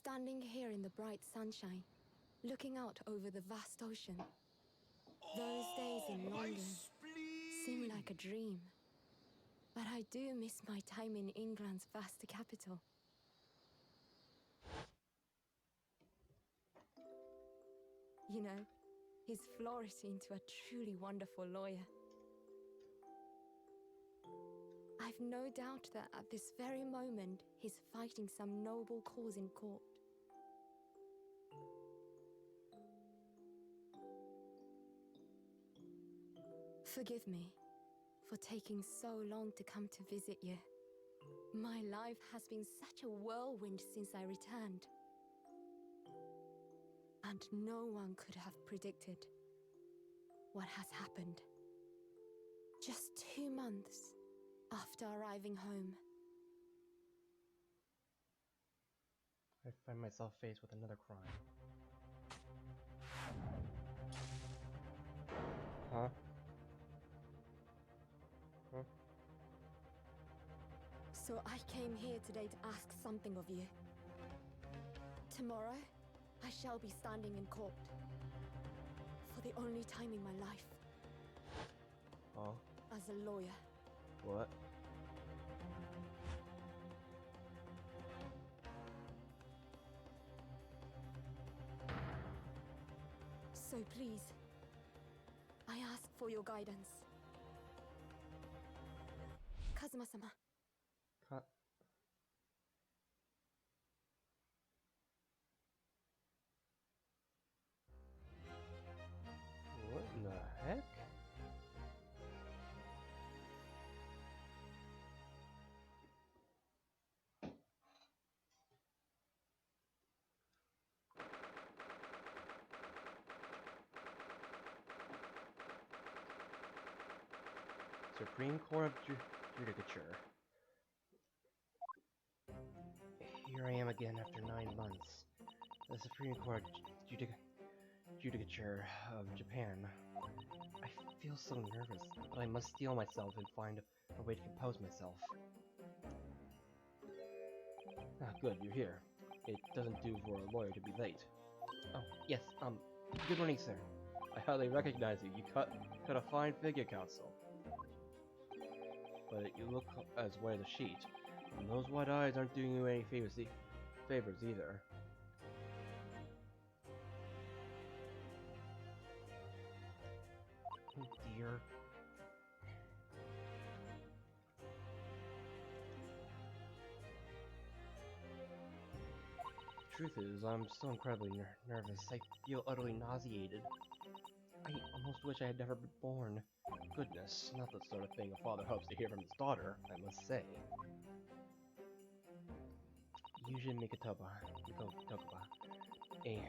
Standing here in the bright sunshine, looking out over the vast ocean. Those days in London seem like a dream. But I do miss my time in England's vast capital. You know, he's flourished into a truly wonderful lawyer. I've no doubt that at this very moment, he's fighting some noble cause in court. Forgive me for taking so long to come to visit you. My life has been such a whirlwind since I returned. And no one could have predicted what has happened. Just 2 months after arriving home. I find myself faced with another crime. Huh? Huh? So I came here today to ask something of you. Tomorrow, I shall be standing in court. For the only time in my life. Oh? As a lawyer. What? So please, I ask for your guidance. Kazuma-sama. What in the heck? Supreme Court of Judicature. Here I am again after 9 months. The Supreme Court Judicature of Japan. I feel so nervous, but I must steel myself and find a way to compose myself. Ah, good, you're here. It doesn't do for a lawyer to be late. Oh, yes, good morning, sir. I hardly recognize you. You cut a fine figure, counsel. But you look as white as a sheet. And those white eyes aren't doing you any favors either. Oh dear. Truth is, I'm still incredibly nervous. I feel utterly nauseated. I almost wish I had never been born. Goodness, not the sort of thing a father hopes to hear from his daughter, I must say. Yujin Mikotoba, a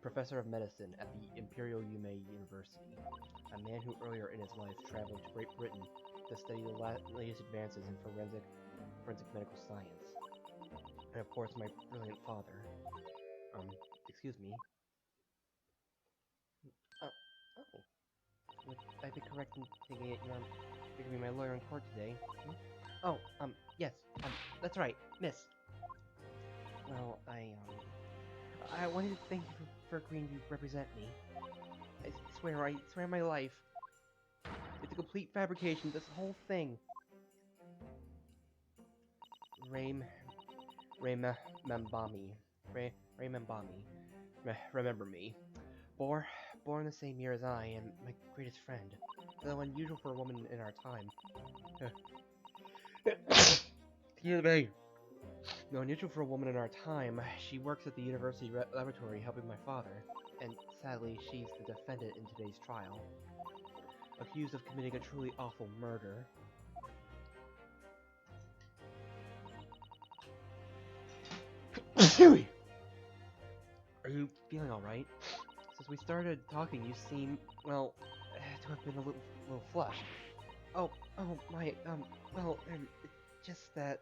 professor of medicine at the Imperial Yume University, a man who earlier in his life traveled to Great Britain to study the latest advances in forensic medical science. And of course, my brilliant father. Excuse me. Oh. Would I be correct in thinking that you're going to be my lawyer in court today? Hmm? Oh, yes, that's right, miss. Well, I wanted to thank you for agreeing to represent me. I swear my life. It's a complete fabrication, this whole thing. Raymambami. Remember me. Born the same year as I, and my greatest friend. Though unusual for a woman in our time. Excuse me. Though unusual for a woman in our time, she works at the university laboratory helping my father, and sadly, she's the defendant in today's trial, accused of committing a truly awful murder. Are you feeling alright? Since we started talking, you seem, well, to have been a little flushed. Oh, my, it's just that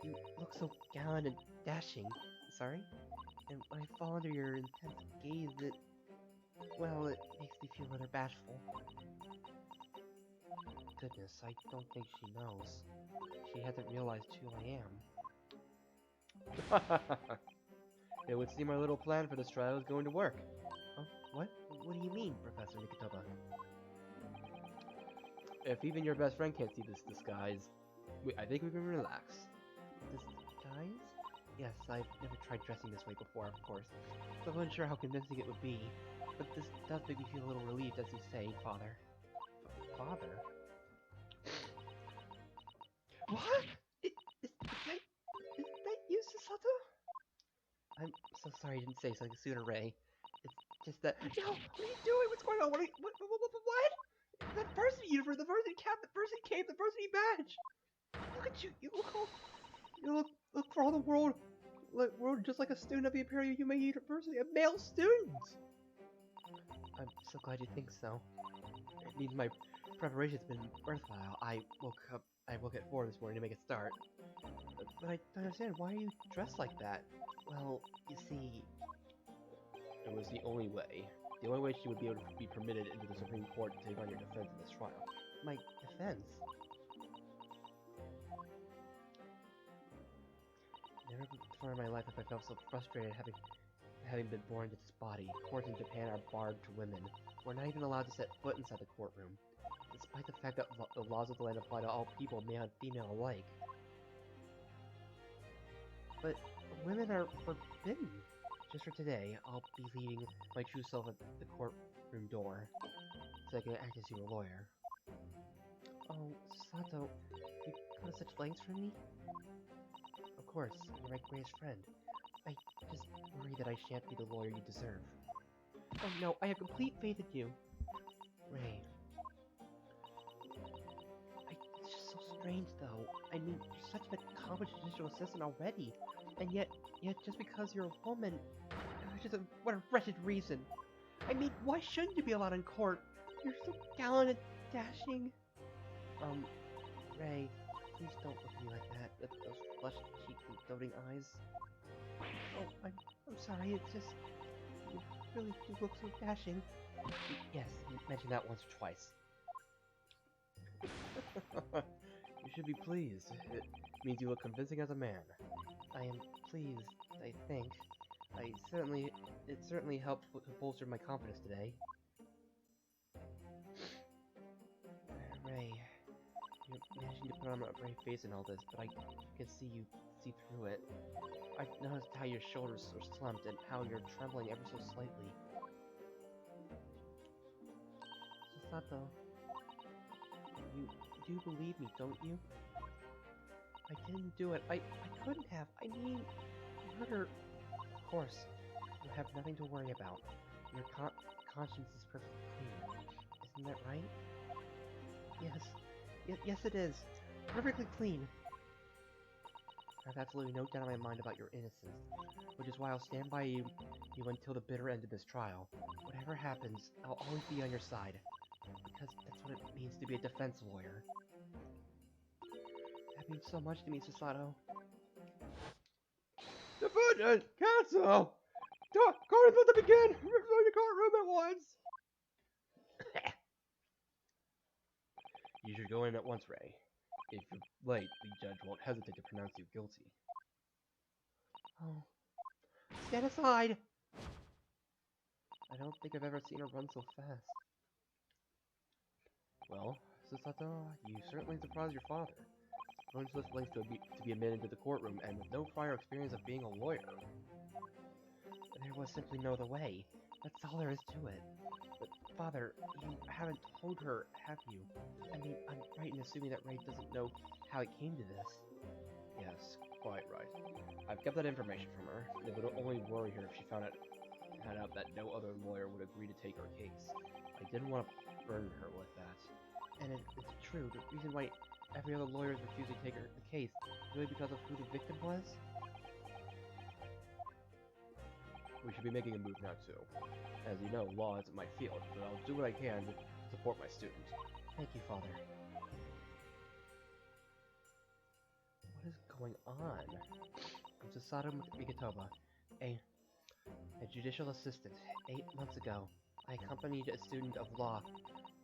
you look so gallant and dashing. Sorry? And when I fall under your intense gaze, it makes me feel rather bashful. Goodness, I don't think she knows. She hasn't realized who I am. It would seem our little plan for this trial is going to work. Oh, what? What do you mean, Professor Mikitoba? If even your best friend can't see this disguise, I think we can relax. Disguise? Yes, I've never tried dressing this way before, of course, so I'm unsure how convincing it would be. But this does make me feel a little relieved, as you say, Father. Father? What? Is that you, Susato? I'm so sorry I didn't say something sooner, Ray. It's just that. No! What are you doing? What's going on? What? The person universe, the person cap, the person cape, the person badge! Look at you! You look for all the world just like a student of the Imperial Human University, a male student! I'm so glad you think so. It means my preparation's been worthwhile. I woke at 4 this morning to make a start. But I don't understand, why are you dressed like that? Well, you see... It was the only way. The only way she would be able to be permitted into the Supreme Court to take on your defense in this trial. My defense? Never before in my life have I felt so frustrated having been born into this body. Courts in Japan are barred to women. We're not even allowed to set foot inside the courtroom, despite the fact that the laws of the land apply to all people, male and female alike. But women are forbidden. Just for today, I'll be leaving my true self at the courtroom door, so I can act as your lawyer. Oh, Sato, you go to such lengths for me? Of course, you're my greatest friend. I just worry that I shan't be the lawyer you deserve. Oh no, I have complete faith in you. Ray. It's just so strange, though. I mean, you're such an accomplished judicial assistant already, and yet just because you're a woman, what a wretched reason. I mean, why shouldn't you be allowed in court? You're so gallant and dashing. Ray, please don't look at me like that. Those flushed cheeks and doting eyes. Oh, I'm sorry, it's just... You really do look so dashing. Yes, you mentioned that once or twice. You should be pleased. It means you look convincing as a man. I am pleased, I think. It certainly helped to bolster my confidence today. Ray, you're managing to put on a brave face in all this, but I can see through it. I've noticed how your shoulders are slumped and how you're trembling ever so slightly. Susato, you do believe me, don't you? I didn't do it. I couldn't have. I mean, murder. Of course, you have nothing to worry about. Your conscience is perfectly clean. Isn't that right? Yes, it is. Perfectly clean. I have absolutely no doubt in my mind about your innocence, which is why I'll stand by you until the bitter end of this trial. Whatever happens, I'll always be on your side, because that's what it means to be a defense lawyer. That means so much to me, Susato. Defendant! Counsel! Court is about to begin! Return to courtroom at once! You should go in at once, Ray. If you're late, the judge won't hesitate to pronounce you guilty. Oh. Stand aside! I don't think I've ever seen her run so fast. Well, Susato, you certainly surprised your father. Going to such lengths to be admitted into the courtroom, and with no prior experience of being a lawyer. There was simply no other way. That's all there is to it. But, Father, you haven't told her, have you? I mean, I'm right in assuming that Ray doesn't know how it came to this. Yes, quite right. I've kept that information from her. It would only worry her if she found out that no other lawyer would agree to take her case. I didn't want to burden her with that. And it's true, the reason why every other lawyer is refusing to take the case is really because of who the victim was? We should be making a move now, too. As you know, law isn't my field, but I'll do what I can to support my student. Thank you, Father. What is going on? I'm Susato Mikitoba, a judicial assistant. 8 months ago, I accompanied a student of law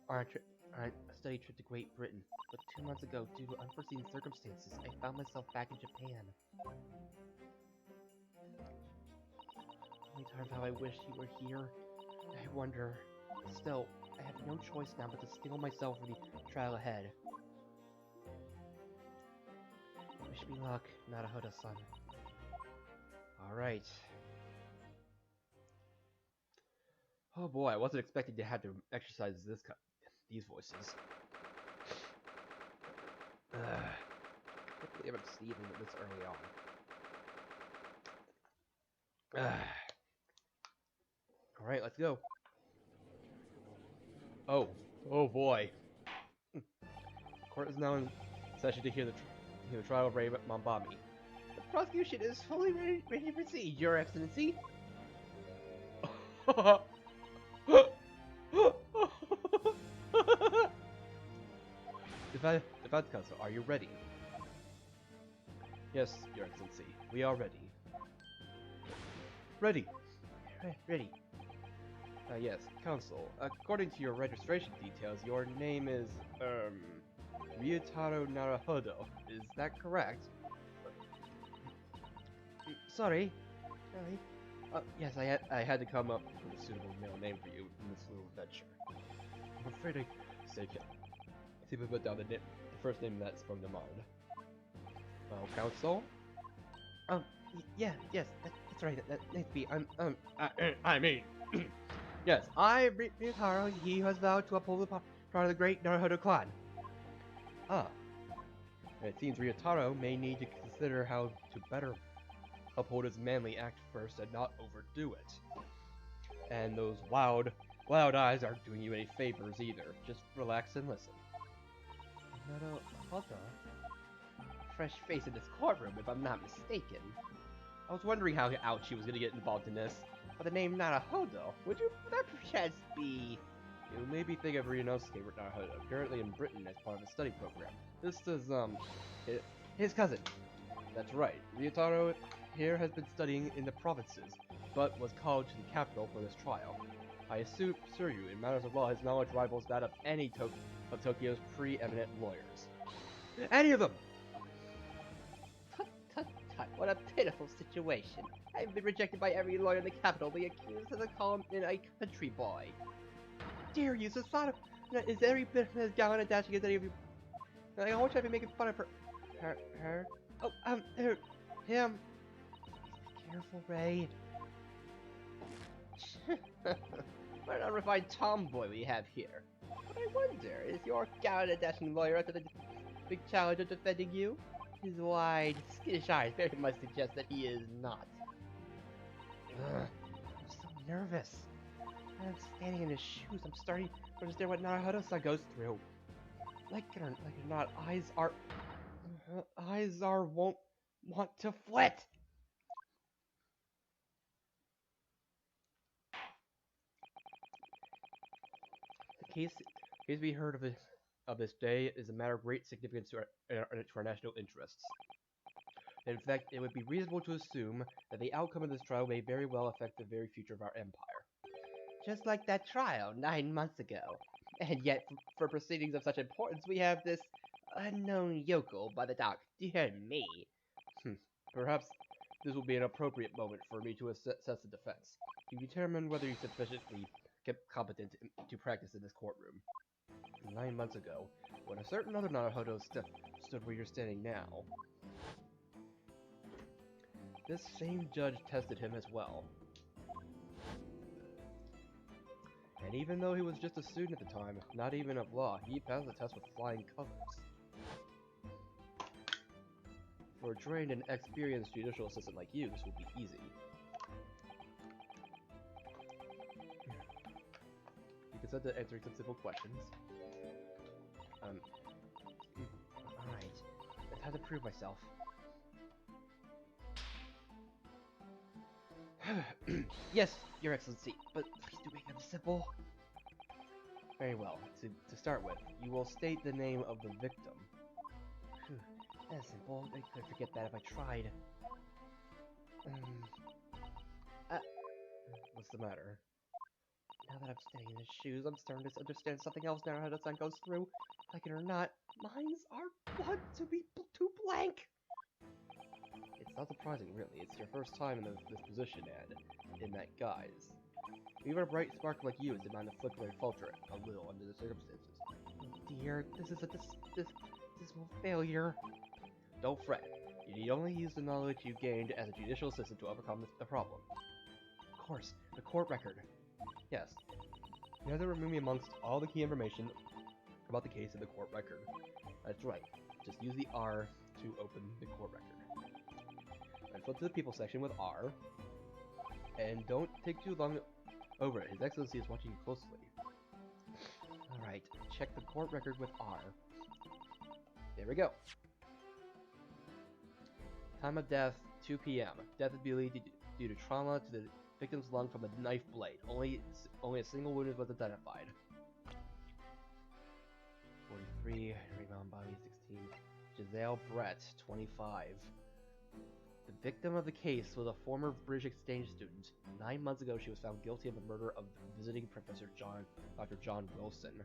on a study trip to Great Britain, but 2 months ago, due to unforeseen circumstances, I found myself back in Japan. Sometimes how I wish he were here. I wonder. Still, I have no choice now but to steel myself for the trial ahead. Wish me luck, Naruhodo-san. Alright. Oh boy, I wasn't expecting to have to exercise these voices. I can't believe I'm sneezing this early on. Alright, let's go. Oh boy. Court is now in session to hear the trial of Ray Mambami. The prosecution is fully ready to proceed, Your Excellency. Defense Counsel, are you ready? Yes, Your Excellency, we are ready. Ready. Ready. Yes, Counsel. According to your registration details, your name is, Ryutaro Naruhodo. Is that correct? Sorry. Yes, I had to come up with a suitable middle name for you in this little adventure. I'm afraid I say simply put down the first name that sprung to mind. Well, Counsel? Yes, that's right. That needs to be, I mean, yes, Ryutaro, he has vowed to uphold the part of the great Naruhodo clan. Ah. And it seems Ryutaro may need to consider how to better uphold his manly act first and not overdo it. And those loud eyes aren't doing you any favors either. Just relax and listen. Naruhodo? Fresh face in this courtroom, if I'm not mistaken. I was wondering how Ouchie was gonna get involved in this. But the name Naruhodo, would that perchance be... You may be thinking of Ryunosuke Naruhodo, currently in Britain as part of a study program. This is, his cousin. That's right, Ryutaro here has been studying in the provinces, but was called to the capital for this trial. I assure you, in matters of law, his knowledge rivals that of any of Tokyo's preeminent lawyers. Any of them! Tut, what a pitiful situation. I've been rejected by every lawyer in the capital, being accused of calling me a country boy. Dare you, Sasada? Is every bit as gallant and dashing as any of you? I won't try to be making fun of her. Oh, him. Be careful, Ray. What an unrefined tomboy we have here. But I wonder, is your gallant and dashing lawyer up to the big challenge of defending you? His wide, skittish eyes very much suggest that he is not. Ugh, I'm so nervous. I'm standing in his shoes. I'm starting to understand what Naruhodo-san goes through. Like it or not, eyes won't want to flit. The case we heard of this day is a matter of great significance to our national interests. In fact, it would be reasonable to assume that the outcome of this trial may very well affect the very future of our empire. Just like that trial 9 months ago. And yet, for proceedings of such importance, we have this unknown yokel by the dock. Dear me. Perhaps this will be an appropriate moment for me to assess the defense, to determine whether he's sufficiently competent to practice in this courtroom. 9 months ago, when a certain other Naruhodo stood where you're standing now, this same judge tested him as well. And even though he was just a student at the time, not even of law, he passed the test with flying colors. For a trained and experienced judicial assistant like you, this will be easy. You consent to answering some simple questions. Alright. I have to prove myself. Yes, Your Excellency, but please do make them simple. Very well. To start with, you will state the name of the victim. That's simple. I could forget that if I tried. What's the matter? Now that I'm standing in his shoes, I'm starting to understand something else now how the sun goes through. Like it or not, minds are blood to be too blank. It's not surprising, really. It's your first time in this position, and in that guise. Even a bright spark like you is bound to flicker and falter a little under the circumstances. Oh dear, this is a dismal failure. Don't fret. You need only use the knowledge you gained as a judicial assistant to overcome the problem. Of course, the court record. Yes. You have to remove me amongst all the key information about the case in the court record. That's right. Just use the R to open the court record. And flip to the people section with R. And don't take too long over it. His Excellency is watching you closely. Alright, check the court record with R. There we go. Time of death, 2 p.m. Death is believed due to trauma to the victim's lung from a knife blade. Only a single wound was identified. 43, Raymond Bobby, 16. Giselle Brett, 25. The victim of the case was a former British exchange student. 9 months ago, she was found guilty of the murder of visiting Professor Dr. John Wilson.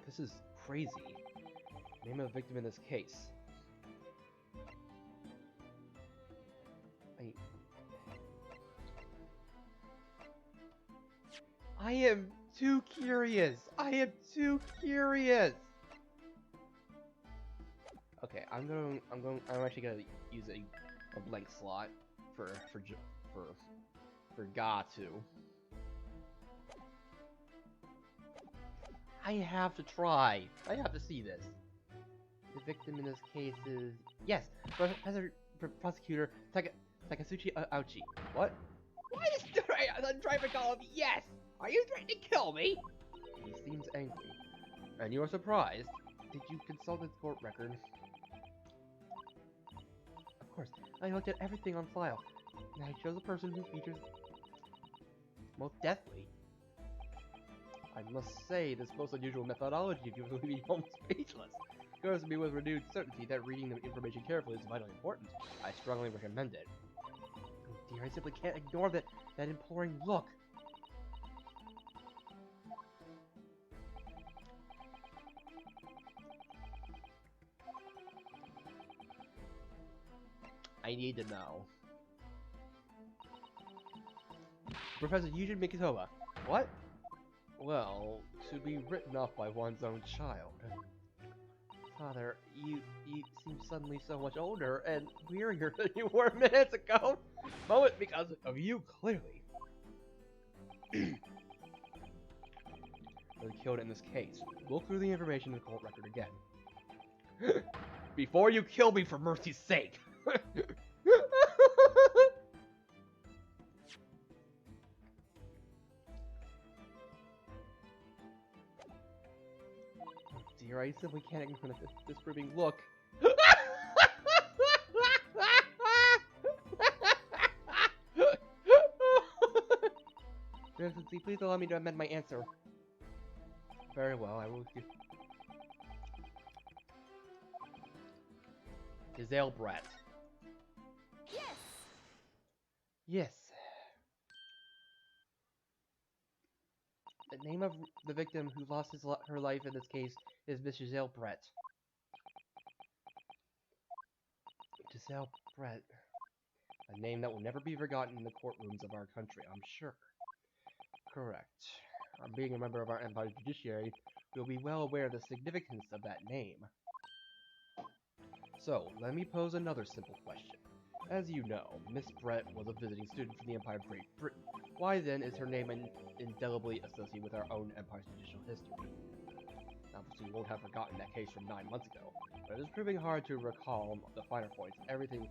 This is crazy. Name of the victim in this case. I am too curious. I am too curious. Okay, I'm actually gonna use a blank slot for Gatu. I have to try. I have to see this. The victim in this case is... Yes! Professor Prosecutor Takasuchi Auchi. What? Why does the driver call me? Yes! Are you trying to kill me? He seems angry. And you are surprised? Did you consult his court record? Of course. I looked at everything on file. And I chose a person who features most deathly. I must say, this most unusual methodology gives me almost speechless. It goes to me with renewed certainty that reading the information carefully is vitally important. I strongly recommend it. Oh dear, I simply can't ignore that imploring look. I need to know. Professor Yujin Mikitoba. What? Well, to be written off by one's own child. Father, you seem suddenly so much older and wearier than you were minutes ago. Moment because of you, clearly. Was killed in this case. Look through the information in the court record again. Before you kill me, for mercy's sake. Dear, I simply can't ignore this disproving look. Your Excellency, please allow me to amend my answer. Very well, I will give... Giselle Brett. Yes! Yes. The name of the victim who lost her life in this case is Miss Giselle Brett. Giselle Brett. A name that will never be forgotten in the courtrooms of our country, I'm sure. Correct. Being a member of our Empire Judiciary, you'll be well aware of the significance of that name. So, let me pose another simple question. As you know, Miss Brett was a visiting student from the Empire of Great Britain. Why then is her name indelibly associated with our own Empire's judicial history? Obviously, you won't have forgotten that case from 9 months ago, but it is proving hard to recall the finer points. Everything...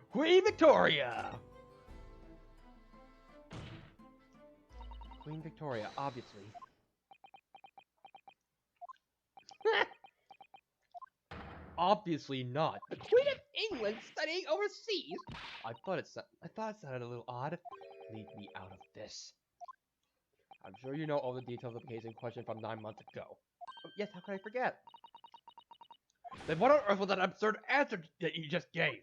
Queen Victoria! Queen Victoria, obviously. Obviously not. The Queen of England studying overseas. I thought it sounded a little odd. Leave me out of this. I'm sure you know all the details of the case in question from 9 months ago. Oh, yes, how could I forget? Then what on earth was that absurd answer that you just gave?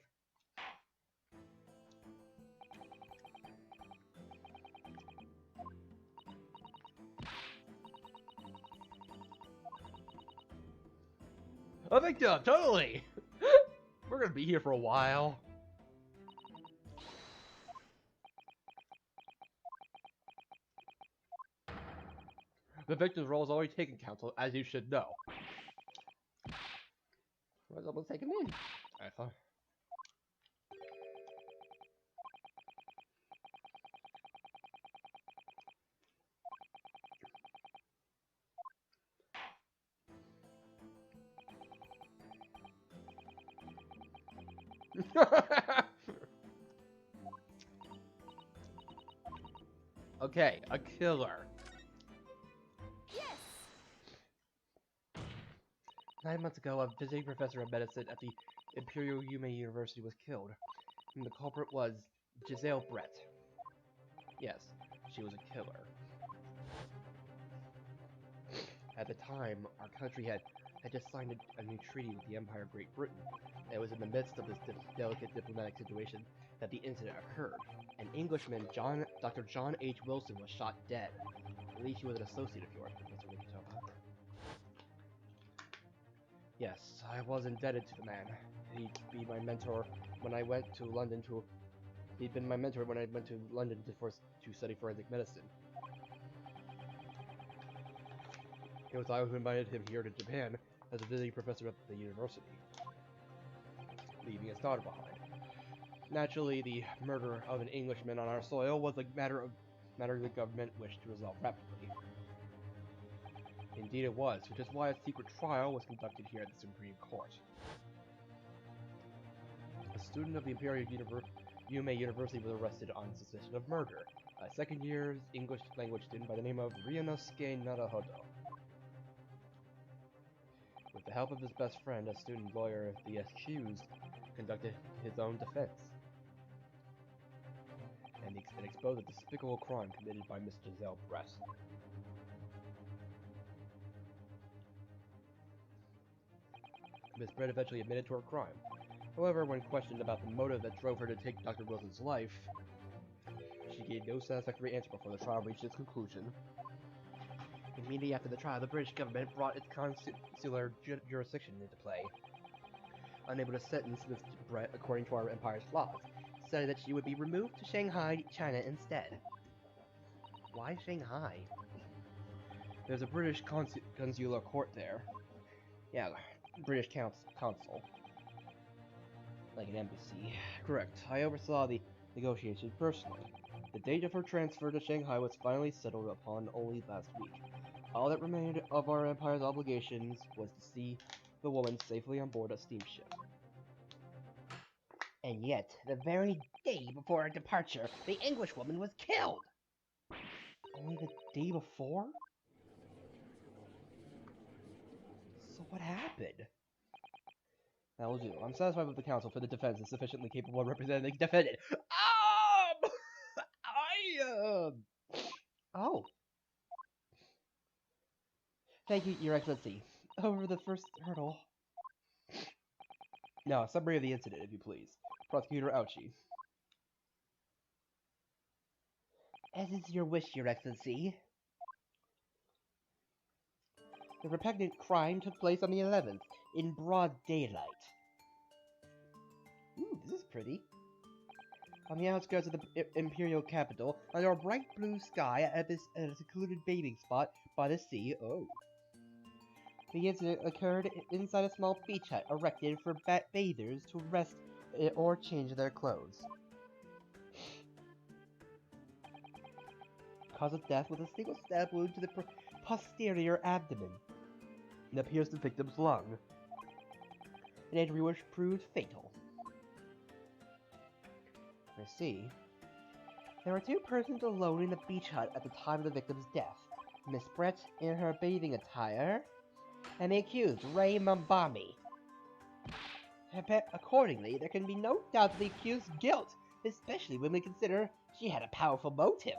A victim, totally! We're gonna be here for a while. The victim's role is already taken, counsel, as you should know. Where's almost taken in? I thought. Okay, a killer. Yes! 9 months ago, a visiting professor of medicine at the Imperial Yume University was killed, and the culprit was Giselle Brett. Yes, she was a killer. At the time, our country had just signed a new treaty with the Empire of Great Britain, and it was in the midst of this delicate diplomatic situation that the incident occurred. An Englishman, Dr. John H. Wilson, was shot dead. I believe he was an associate of yours, Professor Nikitova. Yes, I was indebted to the man. He'd be my mentor when I went to London to... He'd been my mentor when I went to London to study forensic medicine. It was I who invited him here to Japan as a visiting professor at the university, leaving his daughter behind. Naturally, the murder of an Englishman on our soil was a matter the government wished to resolve rapidly. Indeed it was, which is why a secret trial was conducted here at the Supreme Court. A student of the Imperial Yume University was arrested on suspicion of murder. A second-year English language student by the name of Ryunosuke Naruhodo. With the help of his best friend, a student lawyer, the accused conducted his own defense and exposed a despicable crime committed by Miss Giselle Brett. Miss Brett eventually admitted to her crime. However, when questioned about the motive that drove her to take Dr. Wilson's life, she gave no satisfactory answer before the trial reached its conclusion. Immediately after the trial, the British government brought its consular jurisdiction into play. Unable to sentence Miss Brett according to our empire's laws, decided that she would be removed to Shanghai, China instead. Why Shanghai? There's a British consular court there. Yeah, British consul. Like an embassy. Correct. I oversaw the negotiations personally. The date of her transfer to Shanghai was finally settled upon only last week. All that remained of our empire's obligations was to see the woman safely on board a steamship. And yet, the very day before our departure, the Englishwoman was killed! Only the day before? So what happened? That will do. I'm satisfied with the counsel for the defense is sufficiently capable of representing the defendant. Oh. Thank you, Your Excellency. Over the first hurdle. Now, a summary of the incident, if you please. Prosecutor Ouchie. As is your wish, Your Excellency. The repugnant crime took place on the 11th, in broad daylight. Ooh, this is pretty. On the outskirts of the Imperial capital, under a bright blue sky at a secluded bathing spot by the sea. Oh. The incident occurred inside a small beach hut erected for bathers to rest or change their clothes. Cause of death was a single stab wound to the posterior abdomen. It pierced the victim's lung. An injury which proved fatal. I see. There were two persons alone in the beach hut at the time of the victim's death. Miss Brett in her bathing attire, and the accused, Ray Mambami. Accordingly, there can be no doubt of the accused's guilt, especially when we consider she had a powerful motive.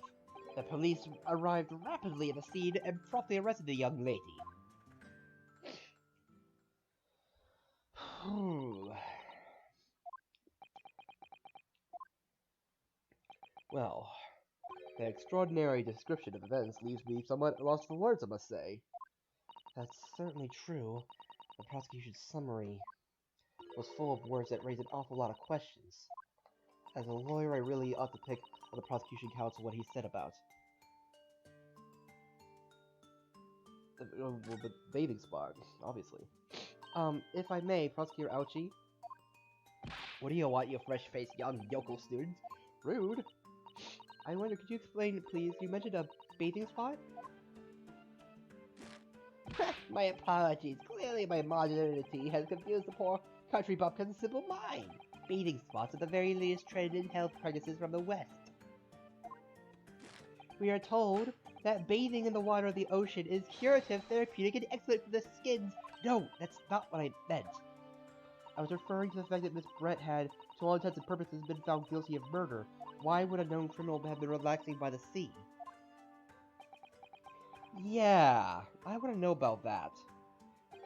The police arrived rapidly at the scene and promptly arrested the young lady. Well, the extraordinary description of events leaves me somewhat lost for words, I must say. That's certainly true. The prosecution's summary was full of words that raised an awful lot of questions. As a lawyer, I really ought to pick on the prosecution counsel what he said about the bathing spot, obviously. If I may, Prosecutor Ouchie. What do you want, you fresh-faced young yokel student? Rude. I wonder, could you explain, please? You mentioned a bathing spot? My apologies. Clearly my modernity has confused the poor country bumpkin's simple mind. Bathing spots are the very latest trend in health practices from the West. We are told that bathing in the water of the ocean is curative, therapeutic, and excellent for the skins. No, that's not what I meant. I was referring to the fact that Miss Brett had, to all intents and purposes, been found guilty of murder. Why would a known criminal have been relaxing by the sea? Yeah, I want to know about that.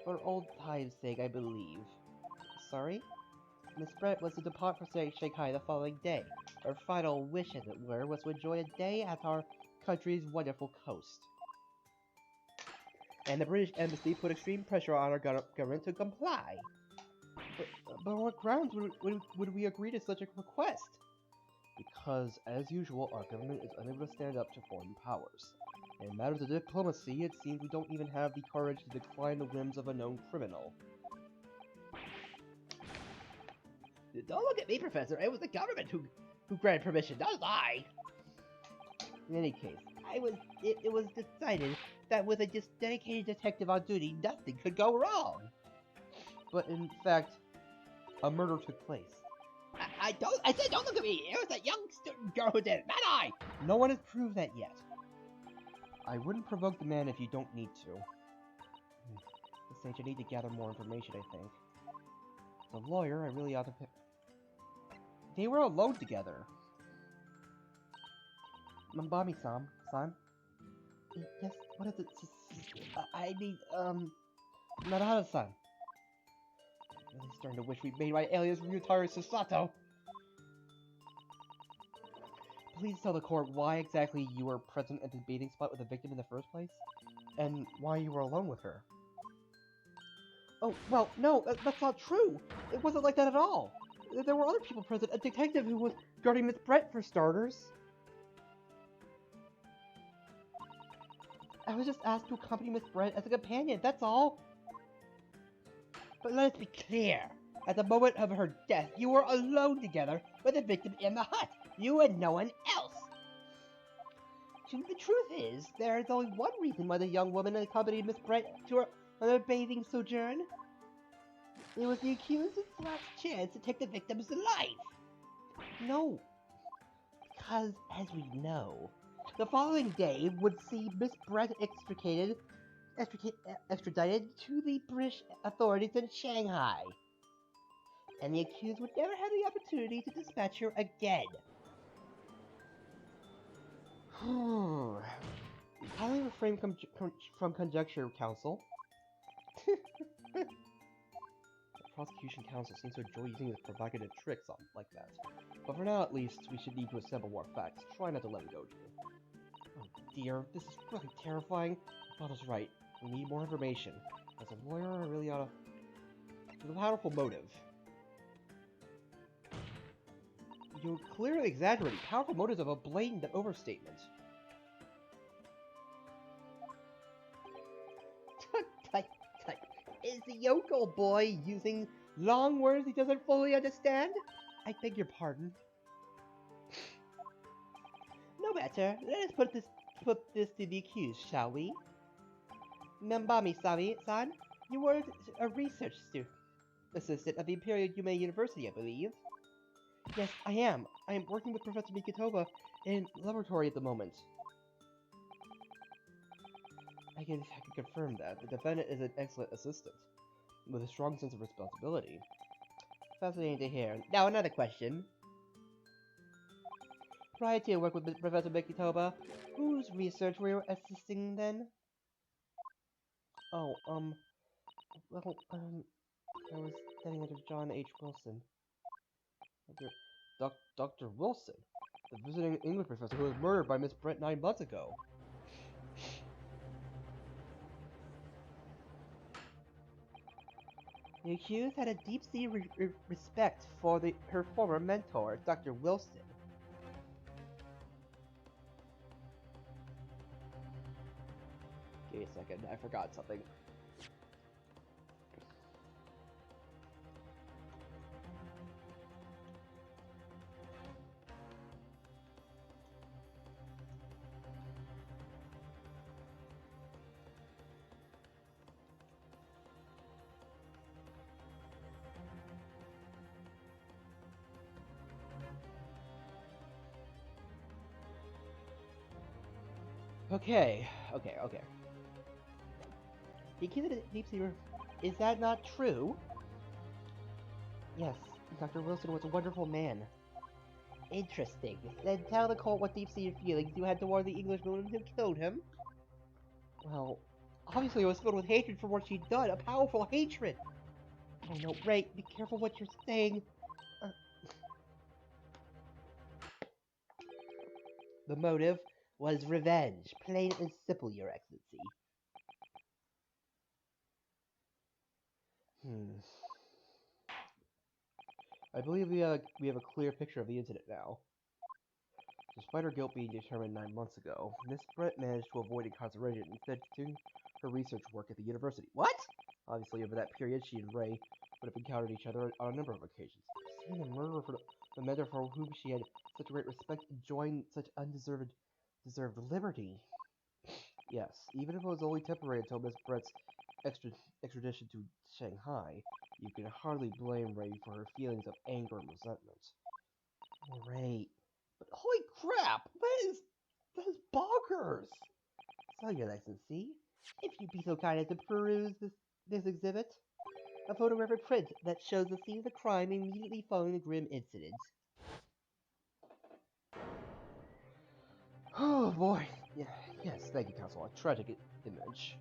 For old time's sake, I believe. Sorry? Miss Brett was to depart for Shanghai the following day. Her final wish, as it were, was to enjoy a day at our country's wonderful coast. And the British Embassy put extreme pressure on our government to comply. But on what grounds would we agree to such a request? Because, as usual, our government is unable to stand up to foreign powers. In matters of diplomacy, it seems we don't even have the courage to decline the whims of a known criminal. Don't look at me, Professor. It was the government who granted permission, not I. In any case, it was decided that with a just dedicated detective on duty, nothing could go wrong. But in fact, a murder took place. I said don't look at me! It was that young student girl who did it, not I! No one has proved that yet. I wouldn't provoke the man if you don't need to. This stage, I need to gather more information, I think. As a lawyer, I really ought to pick... They were alone together. Mambami-san? Yes, what is it? I need, Narahara-san. I'm really starting to wish we'd made my alias Ryutaro Susato. Please tell the court why exactly you were present at the bathing spot with the victim in the first place, and why you were alone with her. Oh, well, no, that's not true. It wasn't like that at all. There were other people present. A detective who was guarding Miss Brett, for starters. I was just asked to accompany Miss Brett as a companion, that's all. But let us be clear. At the moment of her death, you were alone together with the victim in the hut. You and no one else. The truth is, there is only one reason why the young woman accompanied Miss Brett to her bathing sojourn. It was the accused's last chance to take the victim's life. No. Because, as we know, the following day would see Miss Brett extradited to the British authorities in Shanghai. And the accused would never have the opportunity to dispatch her again. Kindly refrain from conjecture, counsel. The prosecution counsel seems to enjoy using his provocative tricks like that. But for now, at least, we should need to assemble more facts. Try not to let it go, Drew. Oh dear, this is really terrifying. Father's right. We need more information. As a lawyer, I really ought to... With a powerful motive. You're clearly exaggerating. Powerful motives of a blatant overstatement. Tut. Is the yokel boy using long words he doesn't fully understand? I beg your pardon. No matter. Let us put this to the accused, shall we? Mambami-san, you were a research assistant at the Imperial Yume University, I believe. Yes, I am. I am working with Professor Mikitova in laboratory at the moment. I can confirm that. The defendant is an excellent assistant, with a strong sense of responsibility. Fascinating to hear. Now, another question. Prior to your work with Professor Mikitoba, whose research were you assisting then? Oh, well, I was studying under John H. Wilson. Dr. Wilson? The visiting English professor who was murdered by Miss Brett 9 months ago. The accused had a deep-seated respect for her former mentor, Dr. Wilson. Give me a second, I forgot something. Okay. The accused had a deep-seated... Is that not true? Yes, Dr. Wilson was a wonderful man. Interesting. Then tell the court what deep-seated feelings you had toward the Englishwoman who killed him. Well, obviously it was filled with hatred for what she'd done. A powerful hatred! Oh no, Ray, be careful what you're saying. The motive was revenge. Plain and simple, Your Excellency. I believe we have a clear picture of the incident now. Despite her guilt being determined 9 months ago, Miss Brett managed to avoid incarceration and instead continued her research work at the university. What? Obviously, over that period, she and Ray would have encountered each other on a number of occasions. Seeing the murderer for the mentor for whom she had such great respect enjoying such deserved liberty. Yes, even if it was only temporary until Miss Brett's extradition to Shanghai, you can hardly blame Ray for her feelings of anger and resentment. Ray, but holy crap! That is bonkers! So, Your Excellency, if you'd be so kind as to peruse this exhibit. A photographic print that shows the scene of the crime immediately following the grim incident. Oh boy. Yes, thank you, Counsel. A tragic image.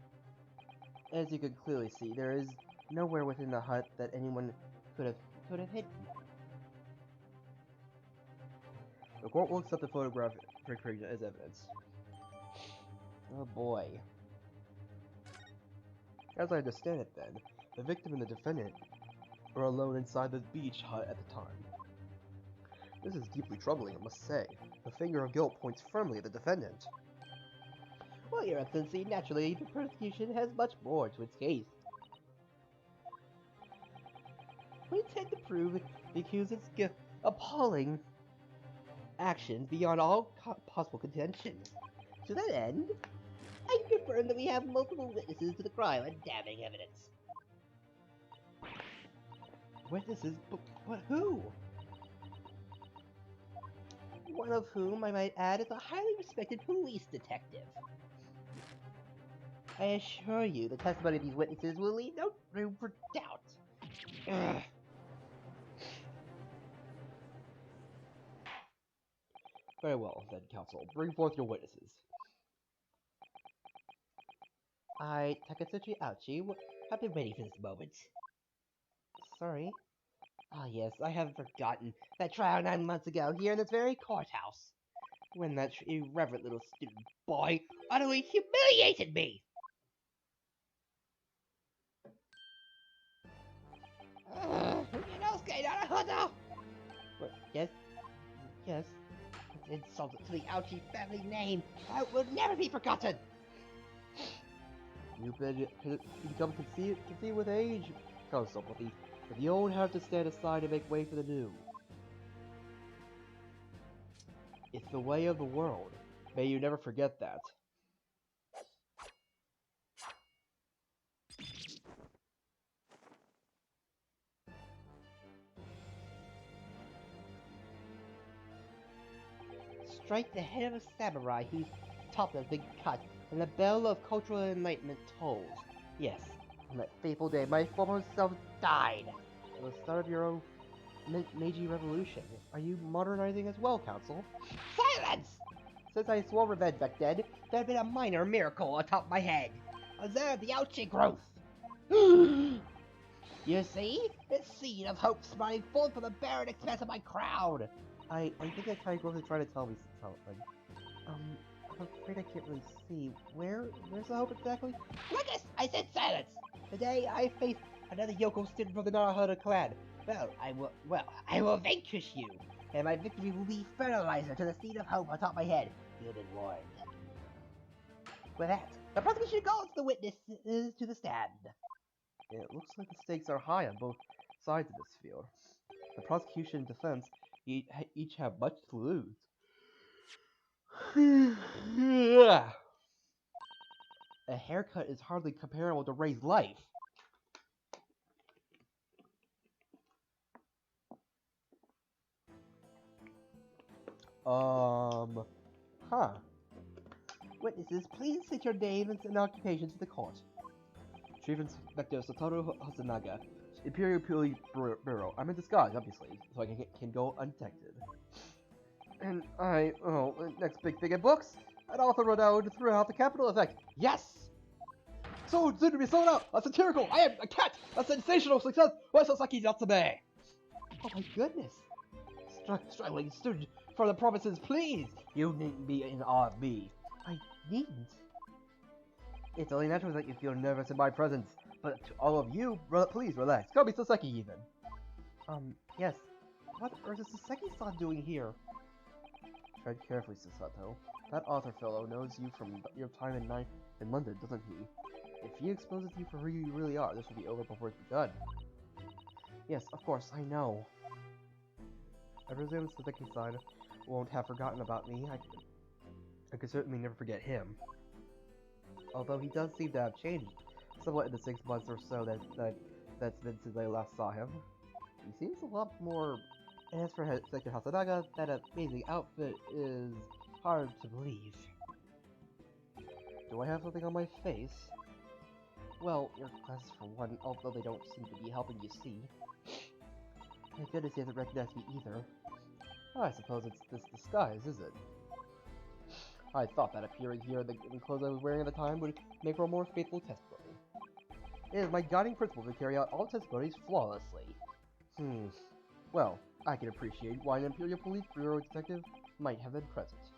As you can clearly see, there is nowhere within the hut that anyone could have hidden. The court will accept the photograph as evidence. Oh boy. As I understand it then, the victim and the defendant were alone inside the beach hut at the time. This is deeply troubling, I must say. The finger of guilt points firmly at the defendant. Well, Your Excellency, naturally, the prosecution has much more to its case. We intend to prove the accused's appalling actions beyond all possible contention. To that end, I confirm that we have multiple witnesses to the crime and damning evidence. Witnesses? But who? One of whom, I might add, is a highly respected police detective. I assure you, the testimony of these witnesses will leave no room for doubt. Ugh. Very well, then, Counsel. Bring forth your witnesses. I, Takatsuchi Ouchi, have been waiting for this moment. Sorry. Ah, yes, I haven't forgotten that trial 9 months ago here in this very courthouse, when that irreverent little student boy utterly humiliated me! What? Yes? Yes? It's insult to the Ouchi family name! That will never be forgotten! You become conceited with age, Counsel, but the old have to stand aside and make way for the new. It's the way of the world. May you never forget that. Strike the head of a samurai whose top has been cut, and the bell of cultural enlightenment tolls. Yes, on that fateful day, my former self died. At the start of your own Meiji Revolution. Are you modernizing as well, Council? Silence! Since I swore revenge back then, there had been a minor miracle atop my head. Observe the ouchy growth. You see? The seed of hope sprouting forth from the barren expanse of my crown! I think that tiny growth is trying to tell me something. I'm afraid I can't really see. Where's the hope exactly? Lucas! I said silence! Today I face another Yoko student from the Naruhodo clan. I will vanquish you! And my victory will be fertilizer to the seed of hope atop my head. You've been warned. With that, the prosecution calls the witnesses to the stand. It looks like the stakes are high on both sides of this field. The prosecution and defense each have much to lose. A haircut is hardly comparable to Ray's life. Huh. Witnesses, please state your names and occupations to the court. Chief Inspector Satoru Hasanaga, Imperial Police Bureau. I'm in disguise, obviously, so I can go undetected. And next big thing in books, an author renowned throughout the capital effect. Yes! So soon to be sold out! A satirical! I am a cat! A sensational success! Why Sasaki Natsume? Oh my goodness! Struggling student from the provinces, please! You needn't be in awe of me. I needn't. It's only natural that you feel nervous in my presence, but to all of you, please relax. Call me Sasaki even. Yes. What is Sasaki-san doing here? Tread carefully, Sasato. That author fellow knows you from your time in London, doesn't he? If he exposes you for who you really are, this will be over before it's begun. Yes, of course, I know. I presume Sasaki-san won't have forgotten about me. I could certainly never forget him. Although he does seem to have changed somewhat in the 6 months or so that's been since I last saw him. He seems a lot more. And as for Inspector Hasanaga, that amazing outfit is hard to believe. Do I have something on my face? Well, your glasses for one, although they don't seem to be helping you see. Thank goodness he hasn't recognized me either. Oh, I suppose it's this disguise, is it? I thought that appearing here in the clothes I was wearing at the time would make for a more faithful testimony. It is my guiding principle to carry out all testimonies flawlessly. Well, I can appreciate why an Imperial Police Bureau detective might have been present.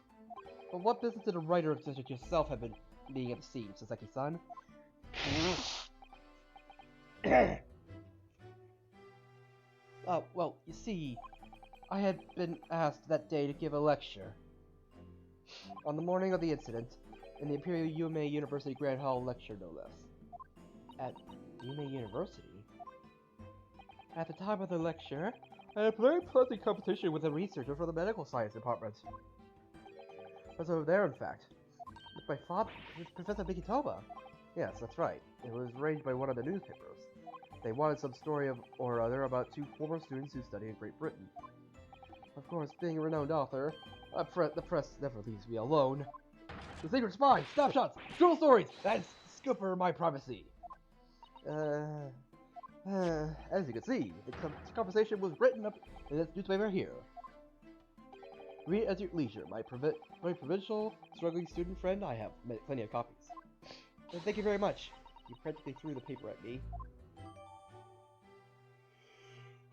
But what business did a writer such as yourself have been being at the scene, Sasaki-san? Well, you see, I had been asked that day to give a lecture. On the morning of the incident, in the Imperial Yume University Grand Hall lecture, no less. At Yume University? At the time of the lecture, I had a very pleasant competition with a researcher from the medical science department. I was over there, in fact. With my father, with Professor Mikitoba. Yes, that's right. It was arranged by one of the newspapers. They wanted some story or other about 2 former students who study in Great Britain. Of course, being a renowned author, the press never leaves me alone. The Secret Spy, snapshots, journal stories, that's scoop for my privacy. As you can see, the conversation was written up in this newspaper here. Read it at your leisure, my provincial struggling student friend. I have plenty of copies. And thank you very much. You practically threw the paper at me.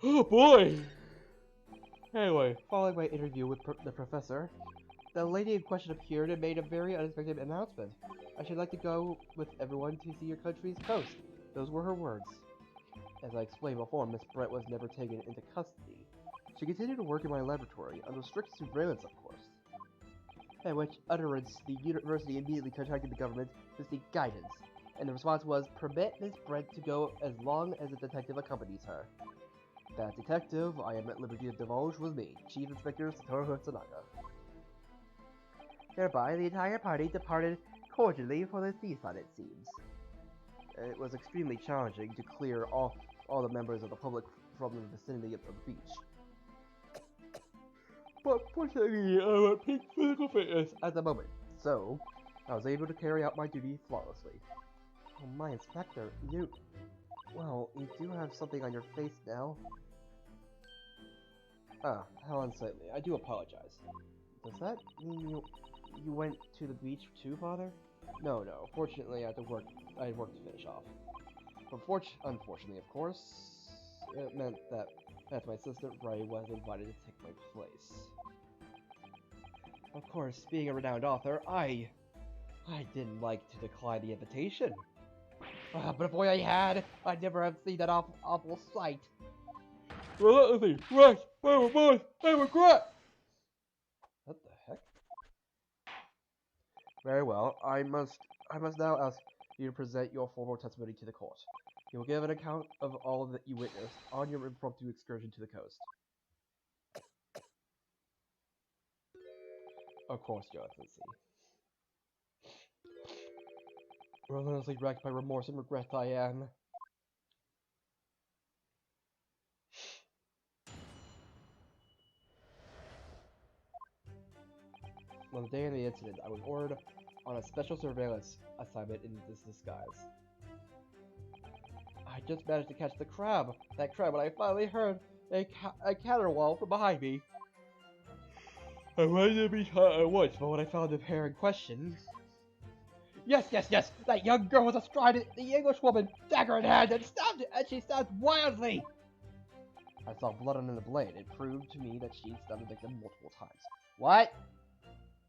Oh boy! Anyway, following my interview with the professor, the lady in question appeared and made a very unexpected announcement. I should like to go with everyone to see your country's coast. Those were her words. As I explained before, Miss Brett was never taken into custody. She continued to work in my laboratory, under strict surveillance, of course. At which utterance, the university immediately contacted the government to seek guidance, and the response was, permit Miss Brett to go as long as a detective accompanies her. That detective, I am at liberty to divulge, was me, Chief Inspector Satoru Hasanaga. Thereby, the entire party departed cordially for the seaside, it seems. It was extremely challenging to clear all the members of the public from the vicinity of the beach. But fortunately, I'm at peak physical fitness at the moment, so I was able to carry out my duty flawlessly. Oh, my Inspector, you do have something on your face now. Ah, how unsightly. I do apologize. Does that mean you went to the beach too, Father? No, no. Fortunately, I had work to finish off. But unfortunately, of course, it meant that my assistant Ray was invited to take my place. Of course, being a renowned author, I didn't like to decline the invitation. But if only I had, I'd never have seen that awful sight. Relentlessly, rest, boys, I regret! What the heck? Very well, I must now ask you to present your formal testimony to the court. You will give an account of all that you witnessed on your impromptu excursion to the coast. Of course, Your Excellency. Relentlessly racked by remorse and regret I am. On the day of the incident, I was ordered on a special surveillance assignment in this disguise. I just managed to catch that crab when I finally heard a caterwaul from behind me. I wanted to be shot at once, but when I found the pair in question... Yes! That young girl was astride the Englishwoman, dagger in hand, and she stabbed wildly! I saw blood on the blade. It proved to me that she stabbed the victim multiple times. What?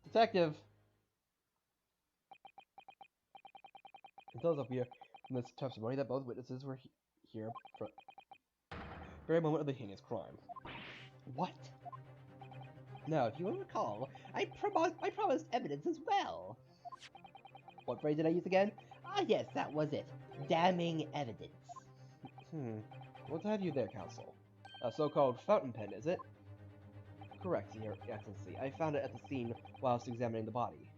Detective! It does appear from this testimony that both witnesses were here for the very moment of the heinous crime. What? Now, if you will recall, I promised evidence as well. What phrase did I use again? Ah, yes, that was it. Damning evidence. What have you there, Counsel? A so-called fountain pen, is it? Correct, Your Excellency. I found it at the scene whilst examining the body.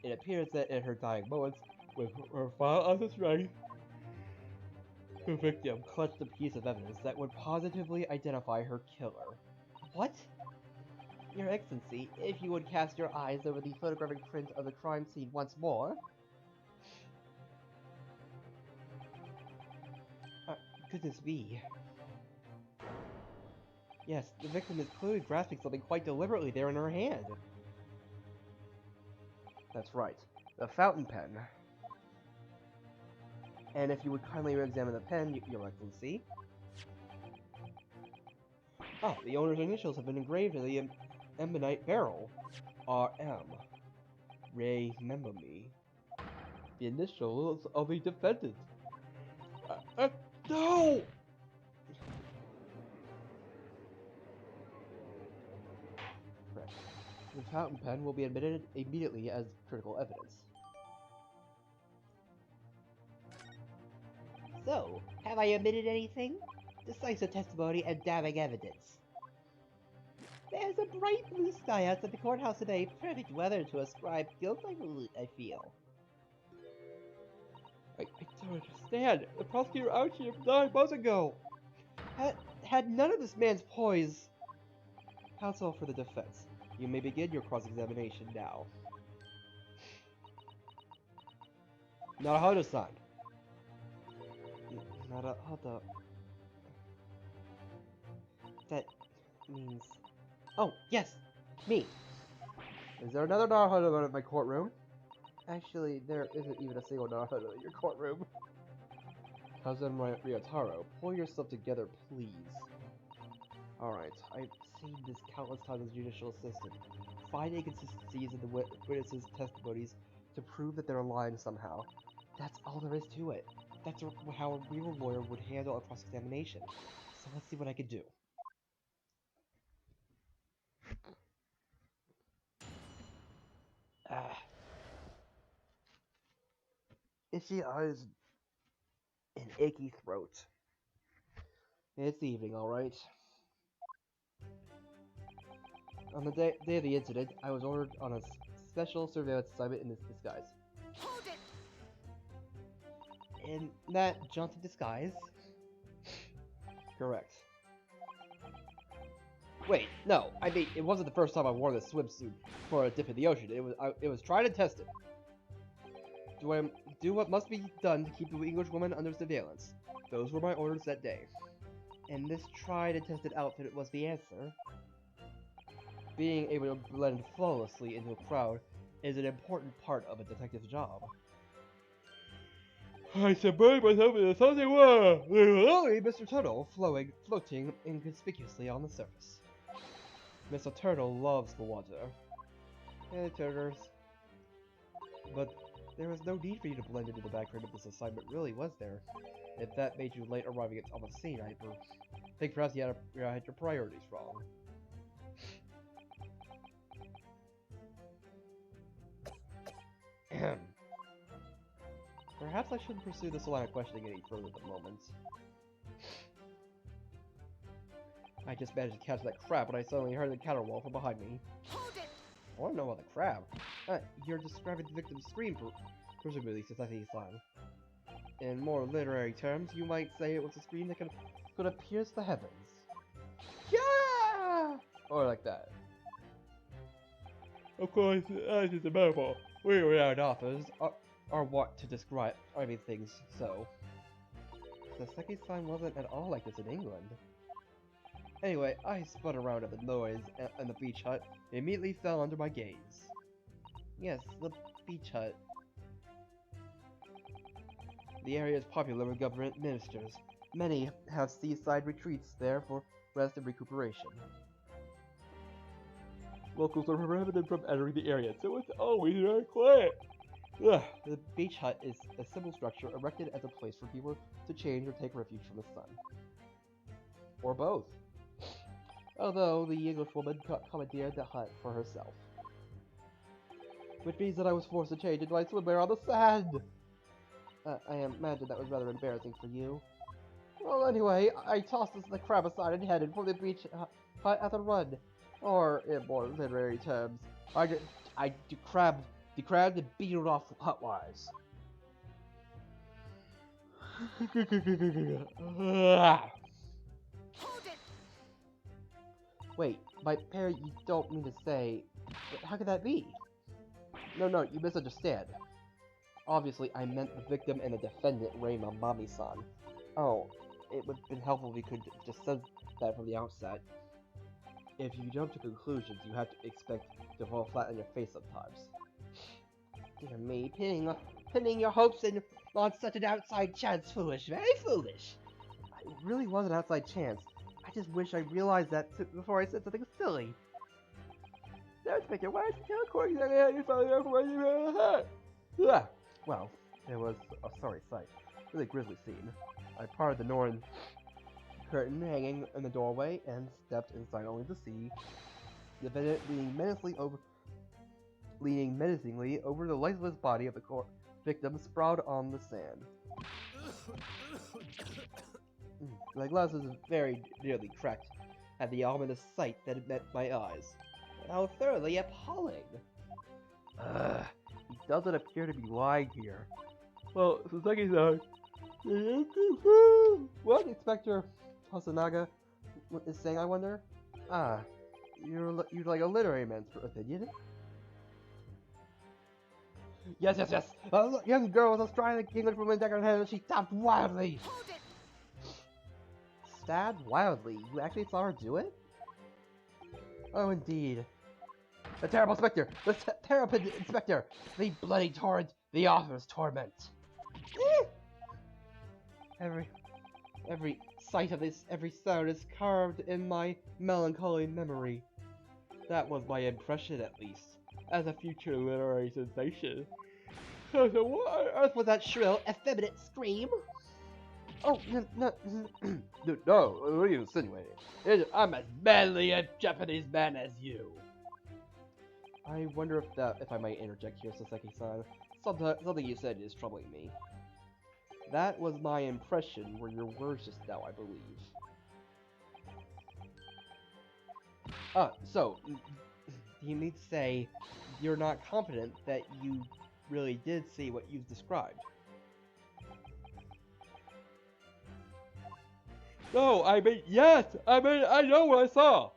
It appears that in her dying moments, with her final on the strength, the victim clutched a piece of evidence that would positively identify her killer. What? Your Excellency, if you would cast your eyes over the photographic print of the crime scene once more... goodness me. Yes, the victim is clearly grasping something quite deliberately there in her hand. That's right, the fountain pen. And if you would kindly examine the pen, Your Excellency... Ah, the owner's initials have been engraved in the ebonite barrel. R.M. Remember me. The initials of the defendant. No! Correct. The fountain pen will be admitted immediately as critical evidence. So, have I omitted anything? Decisive testimony and damning evidence. There's a bright blue sky outside the courthouse today. Perfect weather to ascribe guilt, I feel. I don't understand. The prosecutor out here 9 months ago had none of this man's poise. Counsel for the defense, you may begin your cross-examination now. Naruhodo-san. Naruhodo. That means... Oh, yes! Me! Is there another Naruhodo in my courtroom? Actually, there isn't even a single Naruhodo in your courtroom. Cousin Ryotaro, pull yourself together, please. Alright, I've seen this countless times as judicial assistant. Find inconsistencies in the witnesses' testimonies to prove that they're lying somehow. That's all there is to it. That's how a real lawyer would handle a cross-examination. So let's see what I can do. Itchy eyes and achy throat. It's evening, alright. On the day of the incident, I was ordered on a special surveillance assignment in this disguise. Hold it! In that jaunty disguise? Correct. Wait, no. I mean, it wasn't the first time I wore this swimsuit for a dip in the ocean. It was trying to test it. Do what must be done to keep the Englishwoman under surveillance. Those were my orders that day. And this tried and tested outfit was the answer. Being able to blend flawlessly into a crowd is an important part of a detective's job. I submerged myself into something warm. Only Mr. Turtle floating inconspicuously on the surface. Mr. Turtle loves the water. Hey, turtles. But there was no need for you to blend into the background of this assignment, really, was there? If that made you late arriving on the scene, I think perhaps you had your priorities wrong. Perhaps I shouldn't pursue this line of questioning any further at the moment. I just managed to catch that crab when I suddenly heard the caterwaul from behind me. Hold it! I want to know about the crab. You're describing the victim's scream, presumably, Sasaki-san. In more literary terms, you might say it was a scream that could pierce the heavens. Yeah! Or like that. Of course, as is a metaphor, we renowned authors are wont to describe things so. Sasaki-san wasn't at all like this in England. Anyway, I spun around at the noise, and the beach hut immediately fell under my gaze. Yes, the beach hut. The area is popular with government ministers. Many have seaside retreats there for rest and recuperation. Locals are prohibited from entering the area, so it's always very quiet. Ugh. The beach hut is a simple structure erected as a place for people to change or take refuge from the sun. Or both. Although the English woman commandeered the hut for herself. Which means that I was forced to change into my swimwear on the sand! I imagine that was rather embarrassing for you. Well, anyway, I tossed the crab aside and headed for the beach hut at a run. Or, in more literary terms, I decrabbed and beat it off hut-wise. Hold it! Wait, by pair you don't mean to say... How could that be? No, you misunderstand. Obviously, I meant the victim and the defendant, Reima Mami-san. Oh, it would have been helpful if you could just said that from the outset. If you jump to conclusions, you have to expect to fall flat on your face sometimes. Dear me, pinning your hopes on such an outside chance, foolish, very foolish. It really was an outside chance. I just wish I realized that before I said something silly. Now, Inspector, why is the telecord exactly how you found out where you were? Well, it was a sorry sight. Really grisly scene. I parted the Norn curtain hanging in the doorway and stepped inside only to see the defendant leaning menacingly over the lifeless body of the victim sprawled on the sand. My glasses very nearly cracked at the ominous sight that met my eyes. How thoroughly appalling! He doesn't appear to be lying here. Well, Sasaki-san... What, Inspector Hasanaga is saying, I wonder? Ah, you're like a literary man's opinion? Yes! A young girl was astride the English woman's deck on her head and she stabbed wildly! Hold it! Stabbed wildly? You actually saw her do it? Oh, indeed. The terrible inspector! The terrible inspector! The bloody torrent! The author's torment! Every sight of this, every sound is carved in my melancholy memory. That was my impression, at least, as a future literary sensation. So what on earth was that shrill, effeminate scream? Oh, no, what are you insinuating? I'm as manly a Japanese man as you. I wonder if I might interject here, Sasaki-san. Something you said is troubling me. That was my impression, were your words just now, I believe. So, you mean to say you're not confident that you really did see what you've described? No, I mean, yes! I know what I saw!